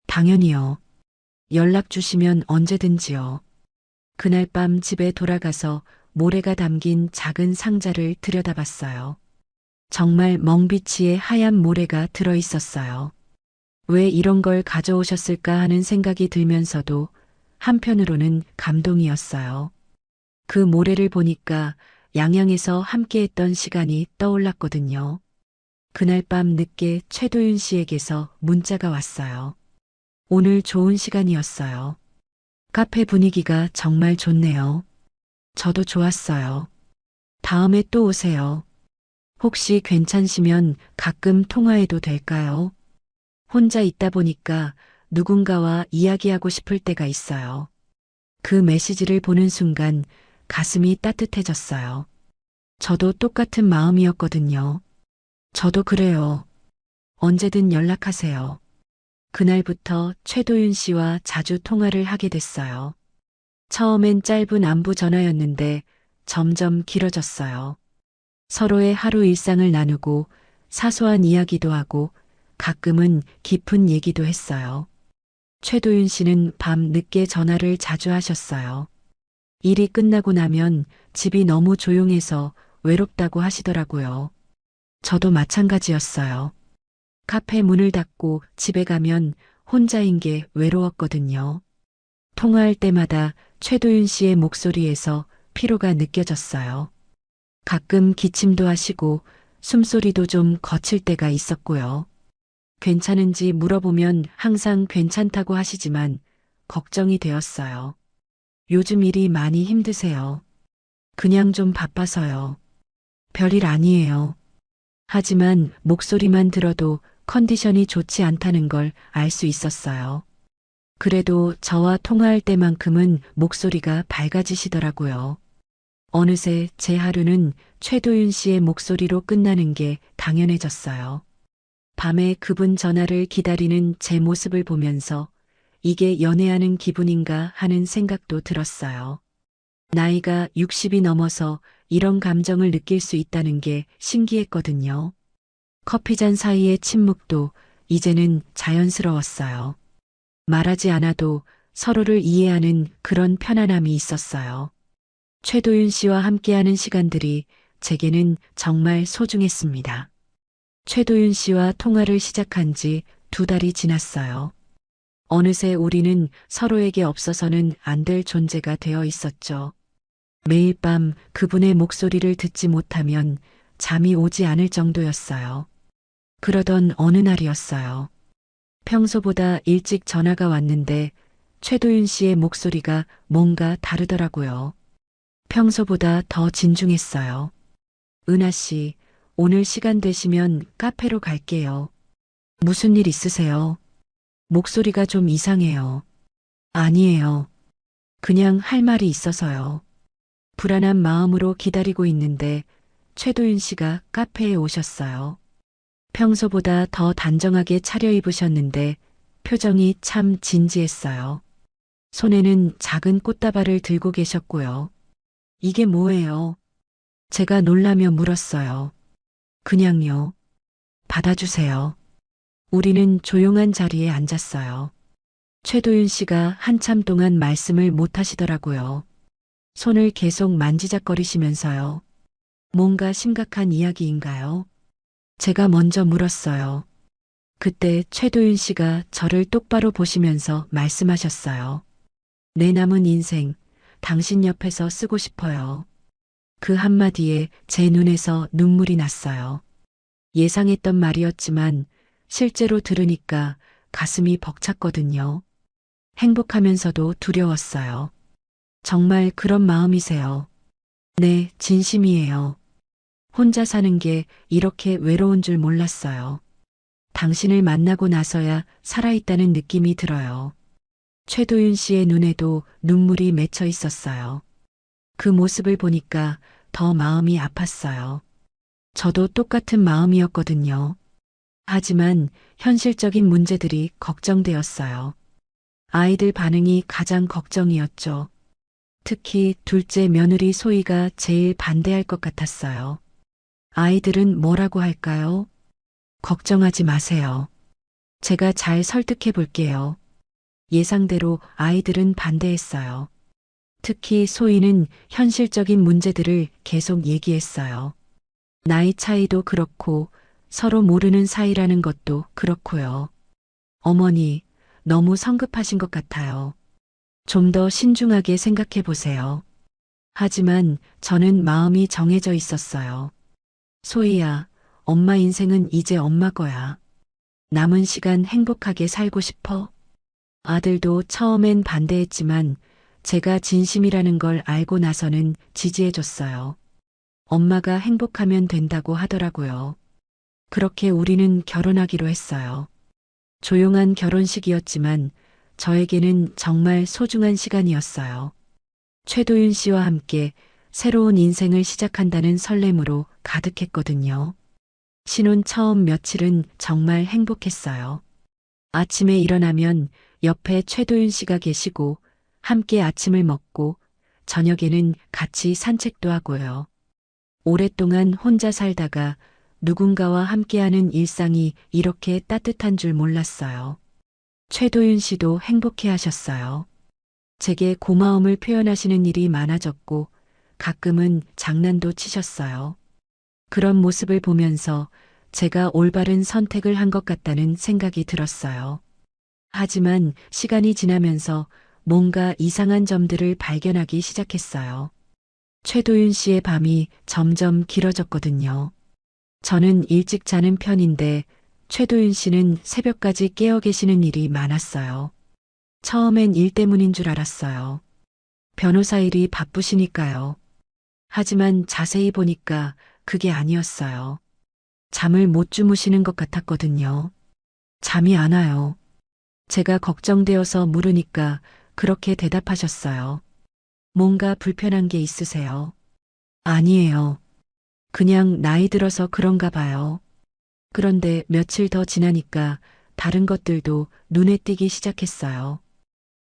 당연히요. 연락 주시면 언제든지요. 그날 밤 집에 돌아가서 모래가 담긴 작은 상자를 들여다봤어요. 정말 멍비치에 하얀 모래가 들어 있었어요. 왜 이런 걸 가져오셨을까 하는 생각이 들면서도 한편으로는 감동이었어요. 그 모래를 보니까 양양에서 함께했던 시간이 떠올랐거든요. 그날 밤 늦게 최도윤 씨에게서 문자가 왔어요. 오늘 좋은 시간이었어요. 카페 분위기가 정말 좋네요. 저도 좋았어요. 다음에 또 오세요. 혹시 괜찮으시면 가끔 통화해도 될까요? 혼자 있다 보니까 누군가와 이야기하고 싶을 때가 있어요. 그 메시지를 보는 순간 가슴이 따뜻해졌어요. 저도 똑같은 마음이었거든요. 저도 그래요. 언제든 연락하세요. 그날부터 최도윤 씨와 자주 통화를 하게 됐어요. 처음엔 짧은 안부 전화였는데 점점 길어졌어요. 서로의 하루 일상을 나누고 사소한 이야기도 하고 가끔은 깊은 얘기도 했어요. 최도윤 씨는 밤 늦게 전화를 자주 하셨어요. 일이 끝나고 나면 집이 너무 조용해서 외롭다고 하시더라고요. 저도 마찬가지였어요. 카페 문을 닫고 집에 가면 혼자인 게 외로웠거든요. 통화할 때마다 최도윤 씨의 목소리에서 피로가 느껴졌어요. 가끔 기침도 하시고 숨소리도 좀 거칠 때가 있었고요. 괜찮은지 물어보면 항상 괜찮다고 하시지만 걱정이 되었어요. 요즘 일이 많이 힘드세요. 그냥 좀 바빠서요. 별일 아니에요. 하지만 목소리만 들어도 컨디션이 좋지 않다는 걸 알 수 있었어요. 그래도 저와 통화할 때만큼은 목소리가 밝아지시더라고요. 어느새 제 하루는 최도윤 씨의 목소리로 끝나는 게 당연해졌어요. 밤에 그분 전화를 기다리는 제 모습을 보면서 이게 연애하는 기분인가 하는 생각도 들었어요. 나이가 60이 넘어서 이런 감정을 느낄 수 있다는 게 신기했거든요. 커피잔 사이의 침묵도 이제는 자연스러웠어요. 말하지 않아도 서로를 이해하는 그런 편안함이 있었어요. 최도윤 씨와 함께하는 시간들이 제게는 정말 소중했습니다. 최도윤 씨와 통화를 시작한 지 2달이 지났어요. 어느새 우리는 서로에게 없어서는 안 될 존재가 되어 있었죠. 매일 밤 그분의 목소리를 듣지 못하면 잠이 오지 않을 정도였어요. 그러던 어느 날이었어요. 평소보다 일찍 전화가 왔는데 최도윤 씨의 목소리가 뭔가 다르더라고요. 평소보다 더 진중했어요. 은하 씨, 오늘 시간 되시면 카페로 갈게요. 무슨 일 있으세요? 목소리가 좀 이상해요. 아니에요. 그냥 할 말이 있어서요. 불안한 마음으로 기다리고 있는데 최도윤 씨가 카페에 오셨어요. 평소보다 더 단정하게 차려입으셨는데 표정이 참 진지했어요. 손에는 작은 꽃다발을 들고 계셨고요. 이게 뭐예요? 제가 놀라며 물었어요. 그냥요. 받아주세요. 우리는 조용한 자리에 앉았어요. 최도윤 씨가 한참 동안 말씀을 못 하시더라고요. 손을 계속 만지작거리시면서요. 뭔가 심각한 이야기인가요? 제가 먼저 물었어요. 그때 최도윤 씨가 저를 똑바로 보시면서 말씀하셨어요. 내 남은 인생, 당신 옆에서 쓰고 싶어요. 그 한마디에 제 눈에서 눈물이 났어요. 예상했던 말이었지만 실제로 들으니까 가슴이 벅찼거든요. 행복하면서도 두려웠어요. 정말 그런 마음이세요. 네, 진심이에요. 혼자 사는 게 이렇게 외로운 줄 몰랐어요. 당신을 만나고 나서야 살아있다는 느낌이 들어요. 최도윤 씨의 눈에도 눈물이 맺혀 있었어요. 그 모습을 보니까 더 마음이 아팠어요. 저도 똑같은 마음이었거든요. 하지만 현실적인 문제들이 걱정되었어요. 아이들 반응이 가장 걱정이었죠. 특히 둘째 며느리 소희가 제일 반대할 것 같았어요. 아이들은 뭐라고 할까요? 걱정하지 마세요. 제가 잘 설득해 볼게요. 예상대로 아이들은 반대했어요. 특히 소희는 현실적인 문제들을 계속 얘기했어요. 나이 차이도 그렇고 서로 모르는 사이라는 것도 그렇고요. 어머니, 너무 성급하신 것 같아요. 좀 더 신중하게 생각해 보세요. 하지만 저는 마음이 정해져 있었어요. 소희야, 엄마 인생은 이제 엄마 거야. 남은 시간 행복하게 살고 싶어? 아들도 처음엔 반대했지만 제가 진심이라는 걸 알고 나서는 지지해줬어요. 엄마가 행복하면 된다고 하더라고요. 그렇게 우리는 결혼하기로 했어요. 조용한 결혼식이었지만 저에게는 정말 소중한 시간이었어요. 최도윤 씨와 함께 새로운 인생을 시작한다는 설렘으로 가득했거든요. 신혼 처음 며칠은 정말 행복했어요. 아침에 일어나면 옆에 최도윤 씨가 계시고 함께 아침을 먹고 저녁에는 같이 산책도 하고요. 오랫동안 혼자 살다가 누군가와 함께하는 일상이 이렇게 따뜻한 줄 몰랐어요. 최도윤 씨도 행복해 하셨어요. 제게 고마움을 표현하시는 일이 많아졌고 가끔은 장난도 치셨어요. 그런 모습을 보면서 제가 올바른 선택을 한 것 같다는 생각이 들었어요. 하지만 시간이 지나면서 뭔가 이상한 점들을 발견하기 시작했어요. 최도윤 씨의 밤이 점점 길어졌거든요. 저는 일찍 자는 편인데 최도윤 씨는 새벽까지 깨어 계시는 일이 많았어요. 처음엔 일 때문인 줄 알았어요. 변호사 일이 바쁘시니까요. 하지만 자세히 보니까 그게 아니었어요. 잠을 못 주무시는 것 같았거든요. 잠이 안 와요. 제가 걱정되어서 물으니까 그렇게 대답하셨어요. 뭔가 불편한 게 있으세요? 아니에요. 그냥 나이 들어서 그런가 봐요. 그런데 며칠 더 지나니까 다른 것들도 눈에 띄기 시작했어요.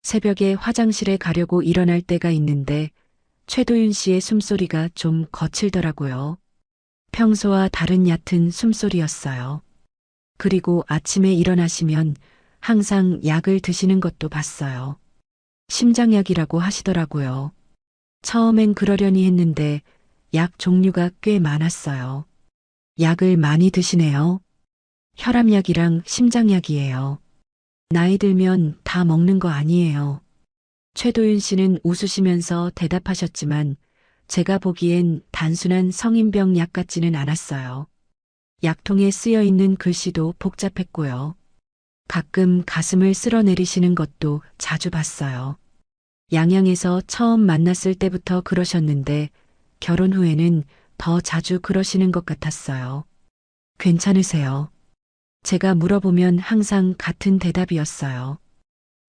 새벽에 화장실에 가려고 일어날 때가 있는데 최도윤 씨의 숨소리가 좀 거칠더라고요. 평소와 다른 얕은 숨소리였어요. 그리고 아침에 일어나시면 항상 약을 드시는 것도 봤어요. 심장약이라고 하시더라고요. 처음엔 그러려니 했는데 약 종류가 꽤 많았어요. 약을 많이 드시네요. 혈압약이랑 심장약이에요. 나이 들면 다 먹는 거 아니에요. 최도윤 씨는 웃으시면서 대답하셨지만 제가 보기엔 단순한 성인병 약 같지는 않았어요. 약통에 쓰여 있는 글씨도 복잡했고요. 가끔 가슴을 쓸어내리시는 것도 자주 봤어요. 양양에서 처음 만났을 때부터 그러셨는데 결혼 후에는 더 자주 그러시는 것 같았어요. 괜찮으세요? 제가 물어보면 항상 같은 대답이었어요.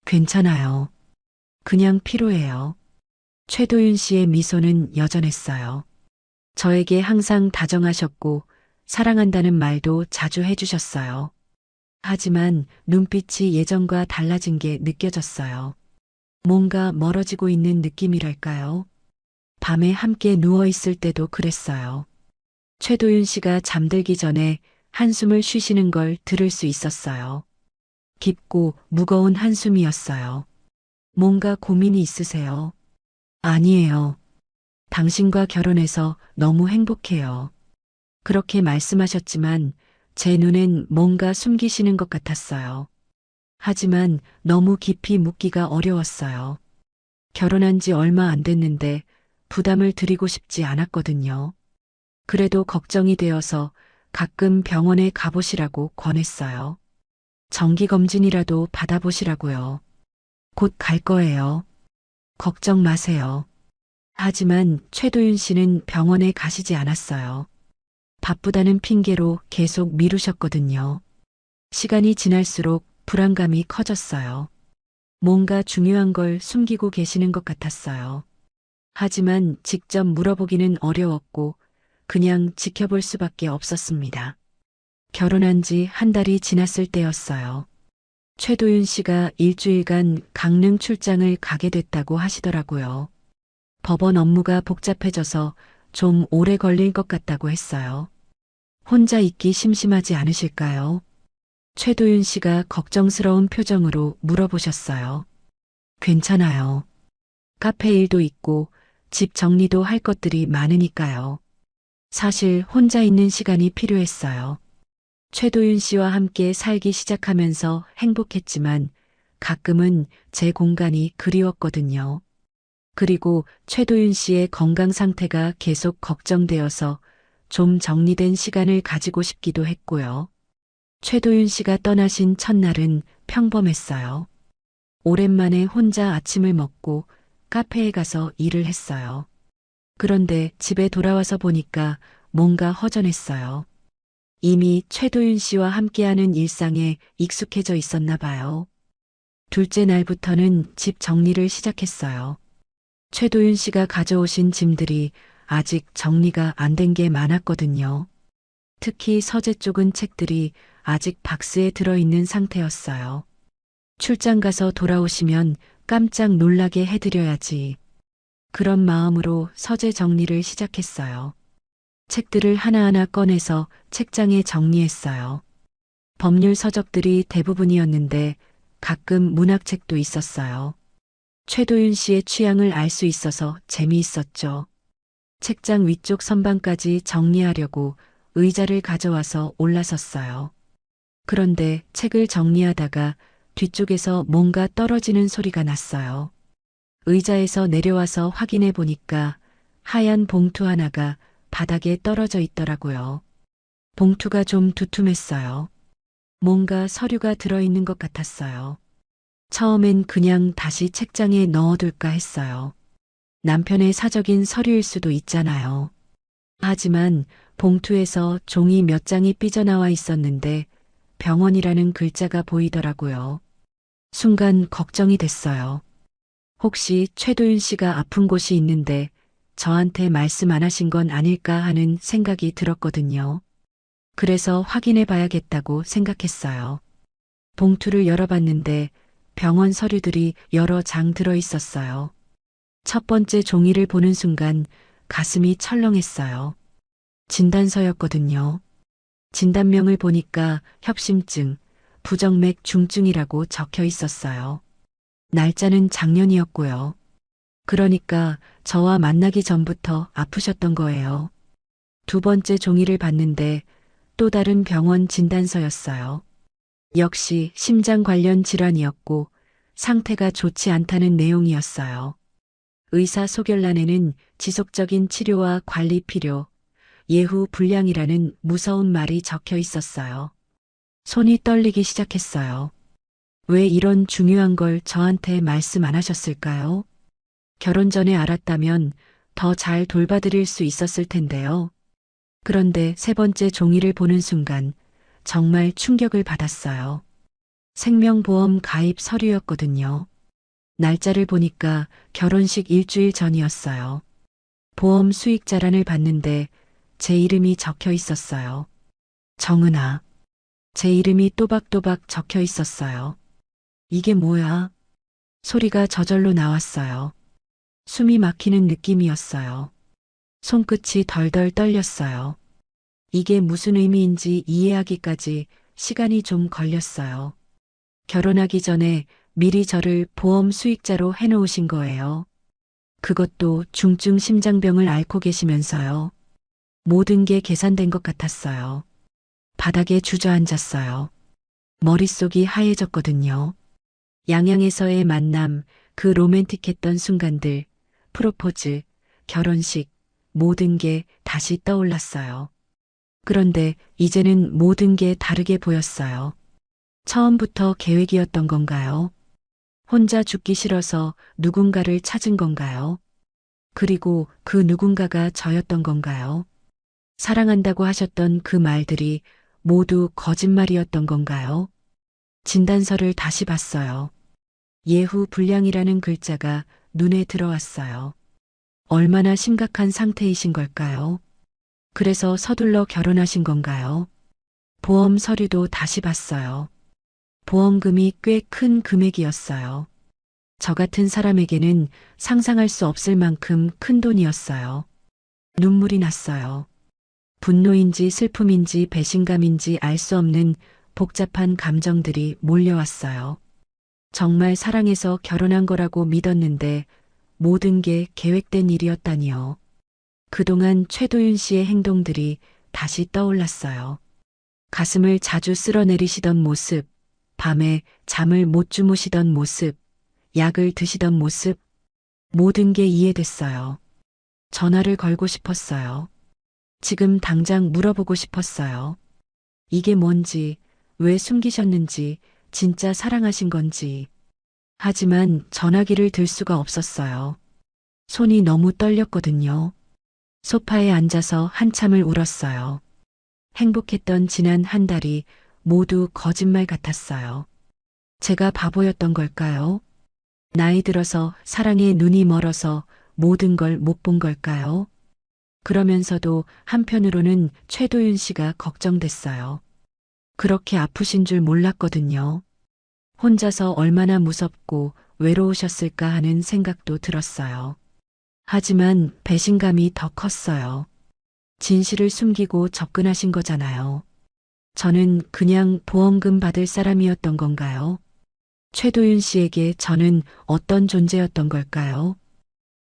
괜찮아요. 그냥 피로해요. 최도윤 씨의 미소는 여전했어요. 저에게 항상 다정하셨고 사랑한다는 말도 자주 해주셨어요. 하지만 눈빛이 예전과 달라진 게 느껴졌어요. 뭔가 멀어지고 있는 느낌이랄까요? 밤에 함께 누워 있을 때도 그랬어요. 최도윤 씨가 잠들기 전에 한숨을 쉬시는 걸 들을 수 있었어요. 깊고 무거운 한숨이었어요. 뭔가 고민이 있으세요? 아니에요. 당신과 결혼해서 너무 행복해요. 그렇게 말씀하셨지만 제 눈엔 뭔가 숨기시는 것 같았어요. 하지만 너무 깊이 묻기가 어려웠어요. 결혼한 지 얼마 안 됐는데 부담을 드리고 싶지 않았거든요. 그래도 걱정이 되어서 가끔 병원에 가보시라고 권했어요. 정기검진이라도 받아보시라고요. 곧 갈 거예요. 걱정 마세요. 하지만 최도윤 씨는 병원에 가시지 않았어요. 바쁘다는 핑계로 계속 미루셨거든요. 시간이 지날수록 불안감이 커졌어요. 뭔가 중요한 걸 숨기고 계시는 것 같았어요. 하지만 직접 물어보기는 어려웠고 그냥 지켜볼 수밖에 없었습니다. 결혼한 지 한 달이 지났을 때였어요. 최도윤 씨가 일주일간 강릉 출장을 가게 됐다고 하시더라고요. 법원 업무가 복잡해져서 좀 오래 걸릴 것 같다고 했어요. 혼자 있기 심심하지 않으실까요? 최도윤 씨가 걱정스러운 표정으로 물어보셨어요. 괜찮아요. 카페 일도 있고 집 정리도 할 것들이 많으니까요. 사실 혼자 있는 시간이 필요했어요. 최도윤 씨와 함께 살기 시작하면서 행복했지만 가끔은 제 공간이 그리웠거든요. 그리고 최도윤 씨의 건강 상태가 계속 걱정되어서 좀 정리된 시간을 가지고 싶기도 했고요. 최도윤 씨가 떠나신 첫날은 평범했어요. 오랜만에 혼자 아침을 먹고 카페에 가서 일을 했어요. 그런데 집에 돌아와서 보니까 뭔가 허전했어요. 이미 최도윤 씨와 함께하는 일상에 익숙해져 있었나 봐요. 둘째 날부터는 집 정리를 시작했어요. 최도윤 씨가 가져오신 짐들이 아직 정리가 안 된 게 많았거든요. 특히 서재 쪽은 책들이 아직 박스에 들어있는 상태였어요. 출장 가서 돌아오시면 깜짝 놀라게 해드려야지. 그런 마음으로 서재 정리를 시작했어요. 책들을 하나하나 꺼내서 책장에 정리했어요. 법률 서적들이 대부분이었는데 가끔 문학책도 있었어요. 최도윤 씨의 취향을 알 수 있어서 재미있었죠. 책장 위쪽 선반까지 정리하려고 의자를 가져와서 올라섰어요. 그런데 책을 정리하다가 뒤쪽에서 뭔가 떨어지는 소리가 났어요. 의자에서 내려와서 확인해 보니까 하얀 봉투 하나가 바닥에 떨어져 있더라고요. 봉투가 좀 두툼했어요. 뭔가 서류가 들어있는 것 같았어요. 처음엔 그냥 다시 책장에 넣어둘까 했어요. 남편의 사적인 서류일 수도 있잖아요. 하지만 봉투에서 종이 몇 장이 삐져나와 있었는데 병원이라는 글자가 보이더라고요. 순간 걱정이 됐어요. 혹시 최도윤 씨가 아픈 곳이 있는데 저한테 말씀 안 하신 건 아닐까 하는 생각이 들었거든요. 그래서 확인해 봐야겠다고 생각했어요. 봉투를 열어봤는데 병원 서류들이 여러 장 들어 있었어요. 첫 번째 종이를 보는 순간 가슴이 철렁했어요. 진단서였거든요. 진단명을 보니까 협심증, 부정맥 중증이라고 적혀 있었어요. 날짜는 작년이었고요. 그러니까 저와 만나기 전부터 아프셨던 거예요. 두 번째 종이를 봤는데 또 다른 병원 진단서였어요. 역시 심장 관련 질환이었고 상태가 좋지 않다는 내용이었어요. 의사 소견란에는 지속적인 치료와 관리 필요, 예후 불량이라는 무서운 말이 적혀 있었어요. 손이 떨리기 시작했어요. 왜 이런 중요한 걸 저한테 말씀 안 하셨을까요? 결혼 전에 알았다면 더 잘 돌봐드릴 수 있었을 텐데요. 그런데 세 번째 종이를 보는 순간 정말 충격을 받았어요. 생명보험 가입 서류였거든요. 날짜를 보니까 결혼식 일주일 전이었어요. 보험 수익자란을 봤는데 제 이름이 적혀 있었어요. 정은아. 제 이름이 또박또박 적혀 있었어요. 이게 뭐야? 소리가 저절로 나왔어요. 숨이 막히는 느낌이었어요. 손끝이 덜덜 떨렸어요. 이게 무슨 의미인지 이해하기까지 시간이 좀 걸렸어요. 결혼하기 전에 미리 저를 보험 수익자로 해놓으신 거예요. 그것도 중증 심장병을 앓고 계시면서요. 모든 게 계산된 것 같았어요. 바닥에 주저앉았어요. 머릿속이 하얘졌거든요. 양양에서의 만남, 그 로맨틱했던 순간들, 프로포즈, 결혼식, 모든 게 다시 떠올랐어요. 그런데 이제는 모든 게 다르게 보였어요. 처음부터 계획이었던 건가요? 혼자 죽기 싫어서 누군가를 찾은 건가요? 그리고 그 누군가가 저였던 건가요? 사랑한다고 하셨던 그 말들이 모두 거짓말이었던 건가요? 진단서를 다시 봤어요. 예후 불량이라는 글자가 눈에 들어왔어요. 얼마나 심각한 상태이신 걸까요? 그래서 서둘러 결혼하신 건가요? 보험 서류도 다시 봤어요. 보험금이 꽤 큰 금액이었어요. 저 같은 사람에게는 상상할 수 없을 만큼 큰 돈이었어요. 눈물이 났어요. 분노인지 슬픔인지 배신감인지 알 수 없는 복잡한 감정들이 몰려왔어요. 정말 사랑해서 결혼한 거라고 믿었는데 모든 게 계획된 일이었다니요. 그동안 최도윤 씨의 행동들이 다시 떠올랐어요. 가슴을 자주 쓸어내리시던 모습, 밤에 잠을 못 주무시던 모습, 약을 드시던 모습, 모든 게 이해됐어요. 전화를 걸고 싶었어요. 지금 당장 물어보고 싶었어요. 이게 뭔지, 왜 숨기셨는지, 진짜 사랑하신 건지. 하지만 전화기를 들 수가 없었어요. 손이 너무 떨렸거든요. 소파에 앉아서 한참을 울었어요. 행복했던 지난 한 달이 모두 거짓말 같았어요. 제가 바보였던 걸까요? 나이 들어서 사랑에 눈이 멀어서 모든 걸 못 본 걸까요? 그러면서도 한편으로는 최도윤 씨가 걱정됐어요. 그렇게 아프신 줄 몰랐거든요. 혼자서 얼마나 무섭고 외로우셨을까 하는 생각도 들었어요. 하지만 배신감이 더 컸어요. 진실을 숨기고 접근하신 거잖아요. 저는 그냥 보험금 받을 사람이었던 건가요? 최도윤 씨에게 저는 어떤 존재였던 걸까요?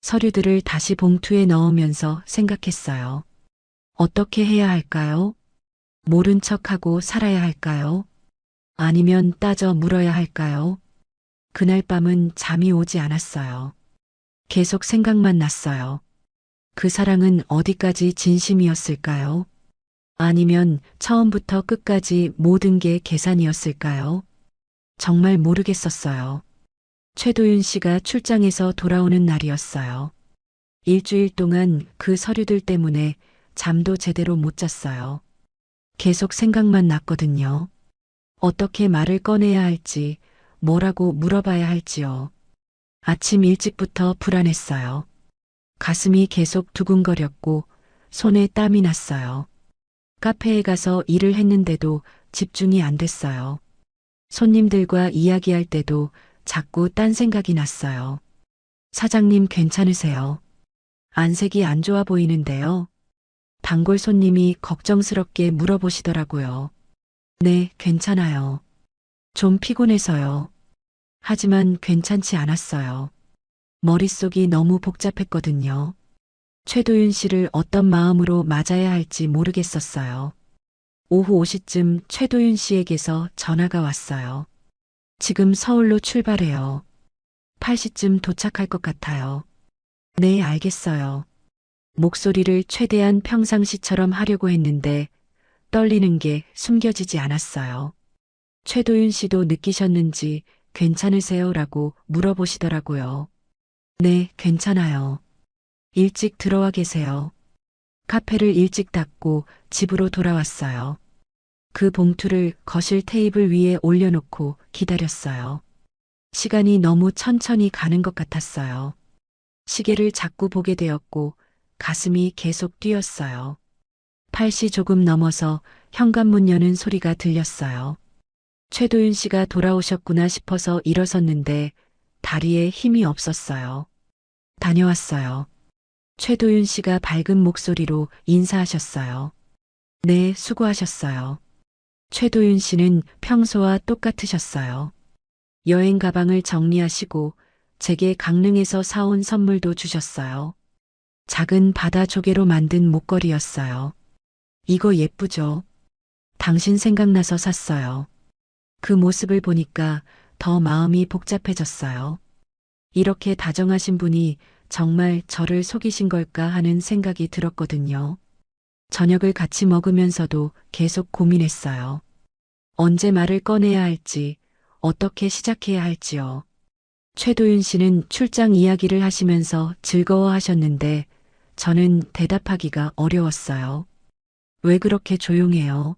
서류들을 다시 봉투에 넣으면서 생각했어요. 어떻게 해야 할까요? 모른 척하고 살아야 할까요? 아니면 따져 물어야 할까요? 그날 밤은 잠이 오지 않았어요. 계속 생각만 났어요. 그 사랑은 어디까지 진심이었을까요? 아니면 처음부터 끝까지 모든 게 계산이었을까요? 정말 모르겠었어요. 최도윤 씨가 출장에서 돌아오는 날이었어요. 일주일 동안 그 서류들 때문에 잠도 제대로 못 잤어요. 계속 생각만 났거든요. 어떻게 말을 꺼내야 할지, 뭐라고 물어봐야 할지요. 아침 일찍부터 불안했어요. 가슴이 계속 두근거렸고 손에 땀이 났어요. 카페에 가서 일을 했는데도 집중이 안 됐어요. 손님들과 이야기할 때도 자꾸 딴 생각이 났어요. 사장님 괜찮으세요? 안색이 안 좋아 보이는데요. 단골 손님이 걱정스럽게 물어보시더라고요. 네, 괜찮아요. 좀 피곤해서요. 하지만 괜찮지 않았어요. 머릿속이 너무 복잡했거든요. 최도윤 씨를 어떤 마음으로 맞아야 할지 모르겠었어요. 오후 5시쯤 최도윤 씨에게서 전화가 왔어요. 지금 서울로 출발해요. 8시쯤 도착할 것 같아요. 네, 알겠어요. 목소리를 최대한 평상시처럼 하려고 했는데 떨리는 게 숨겨지지 않았어요. 최도윤 씨도 느끼셨는지 괜찮으세요? 라고 물어보시더라고요. 네, 괜찮아요. 일찍 들어와 계세요. 카페를 일찍 닫고 집으로 돌아왔어요. 그 봉투를 거실 테이블 위에 올려놓고 기다렸어요. 시간이 너무 천천히 가는 것 같았어요. 시계를 자꾸 보게 되었고 가슴이 계속 뛰었어요. 8시 조금 넘어서 현관문 여는 소리가 들렸어요. 최도윤 씨가 돌아오셨구나 싶어서 일어섰는데 다리에 힘이 없었어요. 다녀왔어요. 최도윤 씨가 밝은 목소리로 인사하셨어요. 네, 수고하셨어요. 최도윤 씨는 평소와 똑같으셨어요. 여행 가방을 정리하시고 제게 강릉에서 사온 선물도 주셨어요. 작은 바다 조개로 만든 목걸이였어요. 이거 예쁘죠? 당신 생각나서 샀어요. 그 모습을 보니까 더 마음이 복잡해졌어요. 이렇게 다정하신 분이 정말 저를 속이신 걸까 하는 생각이 들었거든요. 저녁을 같이 먹으면서도 계속 고민했어요. 언제 말을 꺼내야 할지, 어떻게 시작해야 할지요. 최도윤 씨는 출장 이야기를 하시면서 즐거워하셨는데 저는 대답하기가 어려웠어요. 왜 그렇게 조용해요?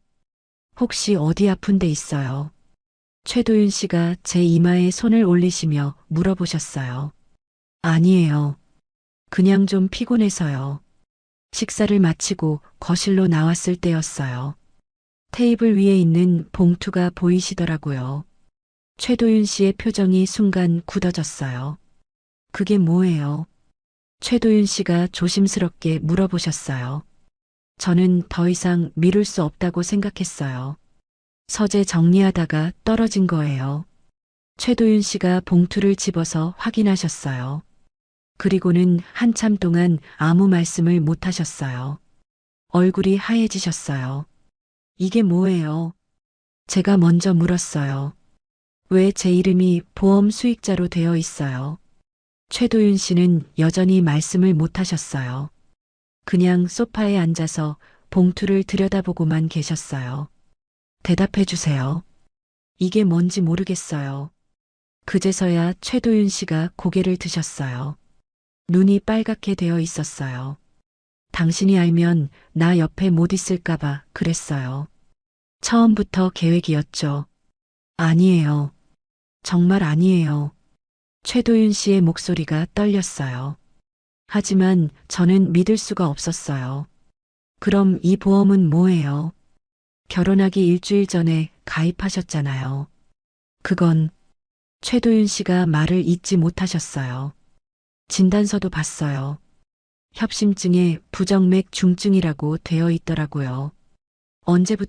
혹시 어디 아픈 데 있어요? 최도윤 씨가 제 이마에 손을 올리시며 물어보셨어요. 아니에요. 그냥 좀 피곤해서요. 식사를 마치고 거실로 나왔을 때였어요. 테이블 위에 있는 봉투가 보이시더라고요. 최도윤 씨의 표정이 순간 굳어졌어요. 그게 뭐예요? 최도윤 씨가 조심스럽게 물어보셨어요. 저는 더 이상 미룰 수 없다고 생각했어요. 서재 정리하다가 떨어진 거예요. 최도윤 씨가 봉투를 집어서 확인하셨어요. 그리고는 한참 동안 아무 말씀을 못 하셨어요. 얼굴이 하얘지셨어요. 이게 뭐예요? 제가 먼저 물었어요. 왜 제 이름이 보험 수익자로 되어 있어요? 최도윤 씨는 여전히 말씀을 못 하셨어요. 그냥 소파에 앉아서 봉투를 들여다보고만 계셨어요. 대답해 주세요. 이게 뭔지 모르겠어요. 그제서야 최도윤 씨가 고개를 드셨어요. 눈이 빨갛게 되어 있었어요. 당신이 알면 나 옆에 못 있을까봐 그랬어요. 처음부터 계획이었죠. 아니에요. 정말 아니에요. 최도윤 씨의 목소리가 떨렸어요. 하지만 저는 믿을 수가 없었어요. 그럼 이 보험은 뭐예요? 결혼하기 일주일 전에 가입하셨잖아요. 그건 최도윤 씨가 말을 잇지 못하셨어요. 진단서도 봤어요. 협심증에 부정맥 중증이라고 되어 있더라고요. 언제부터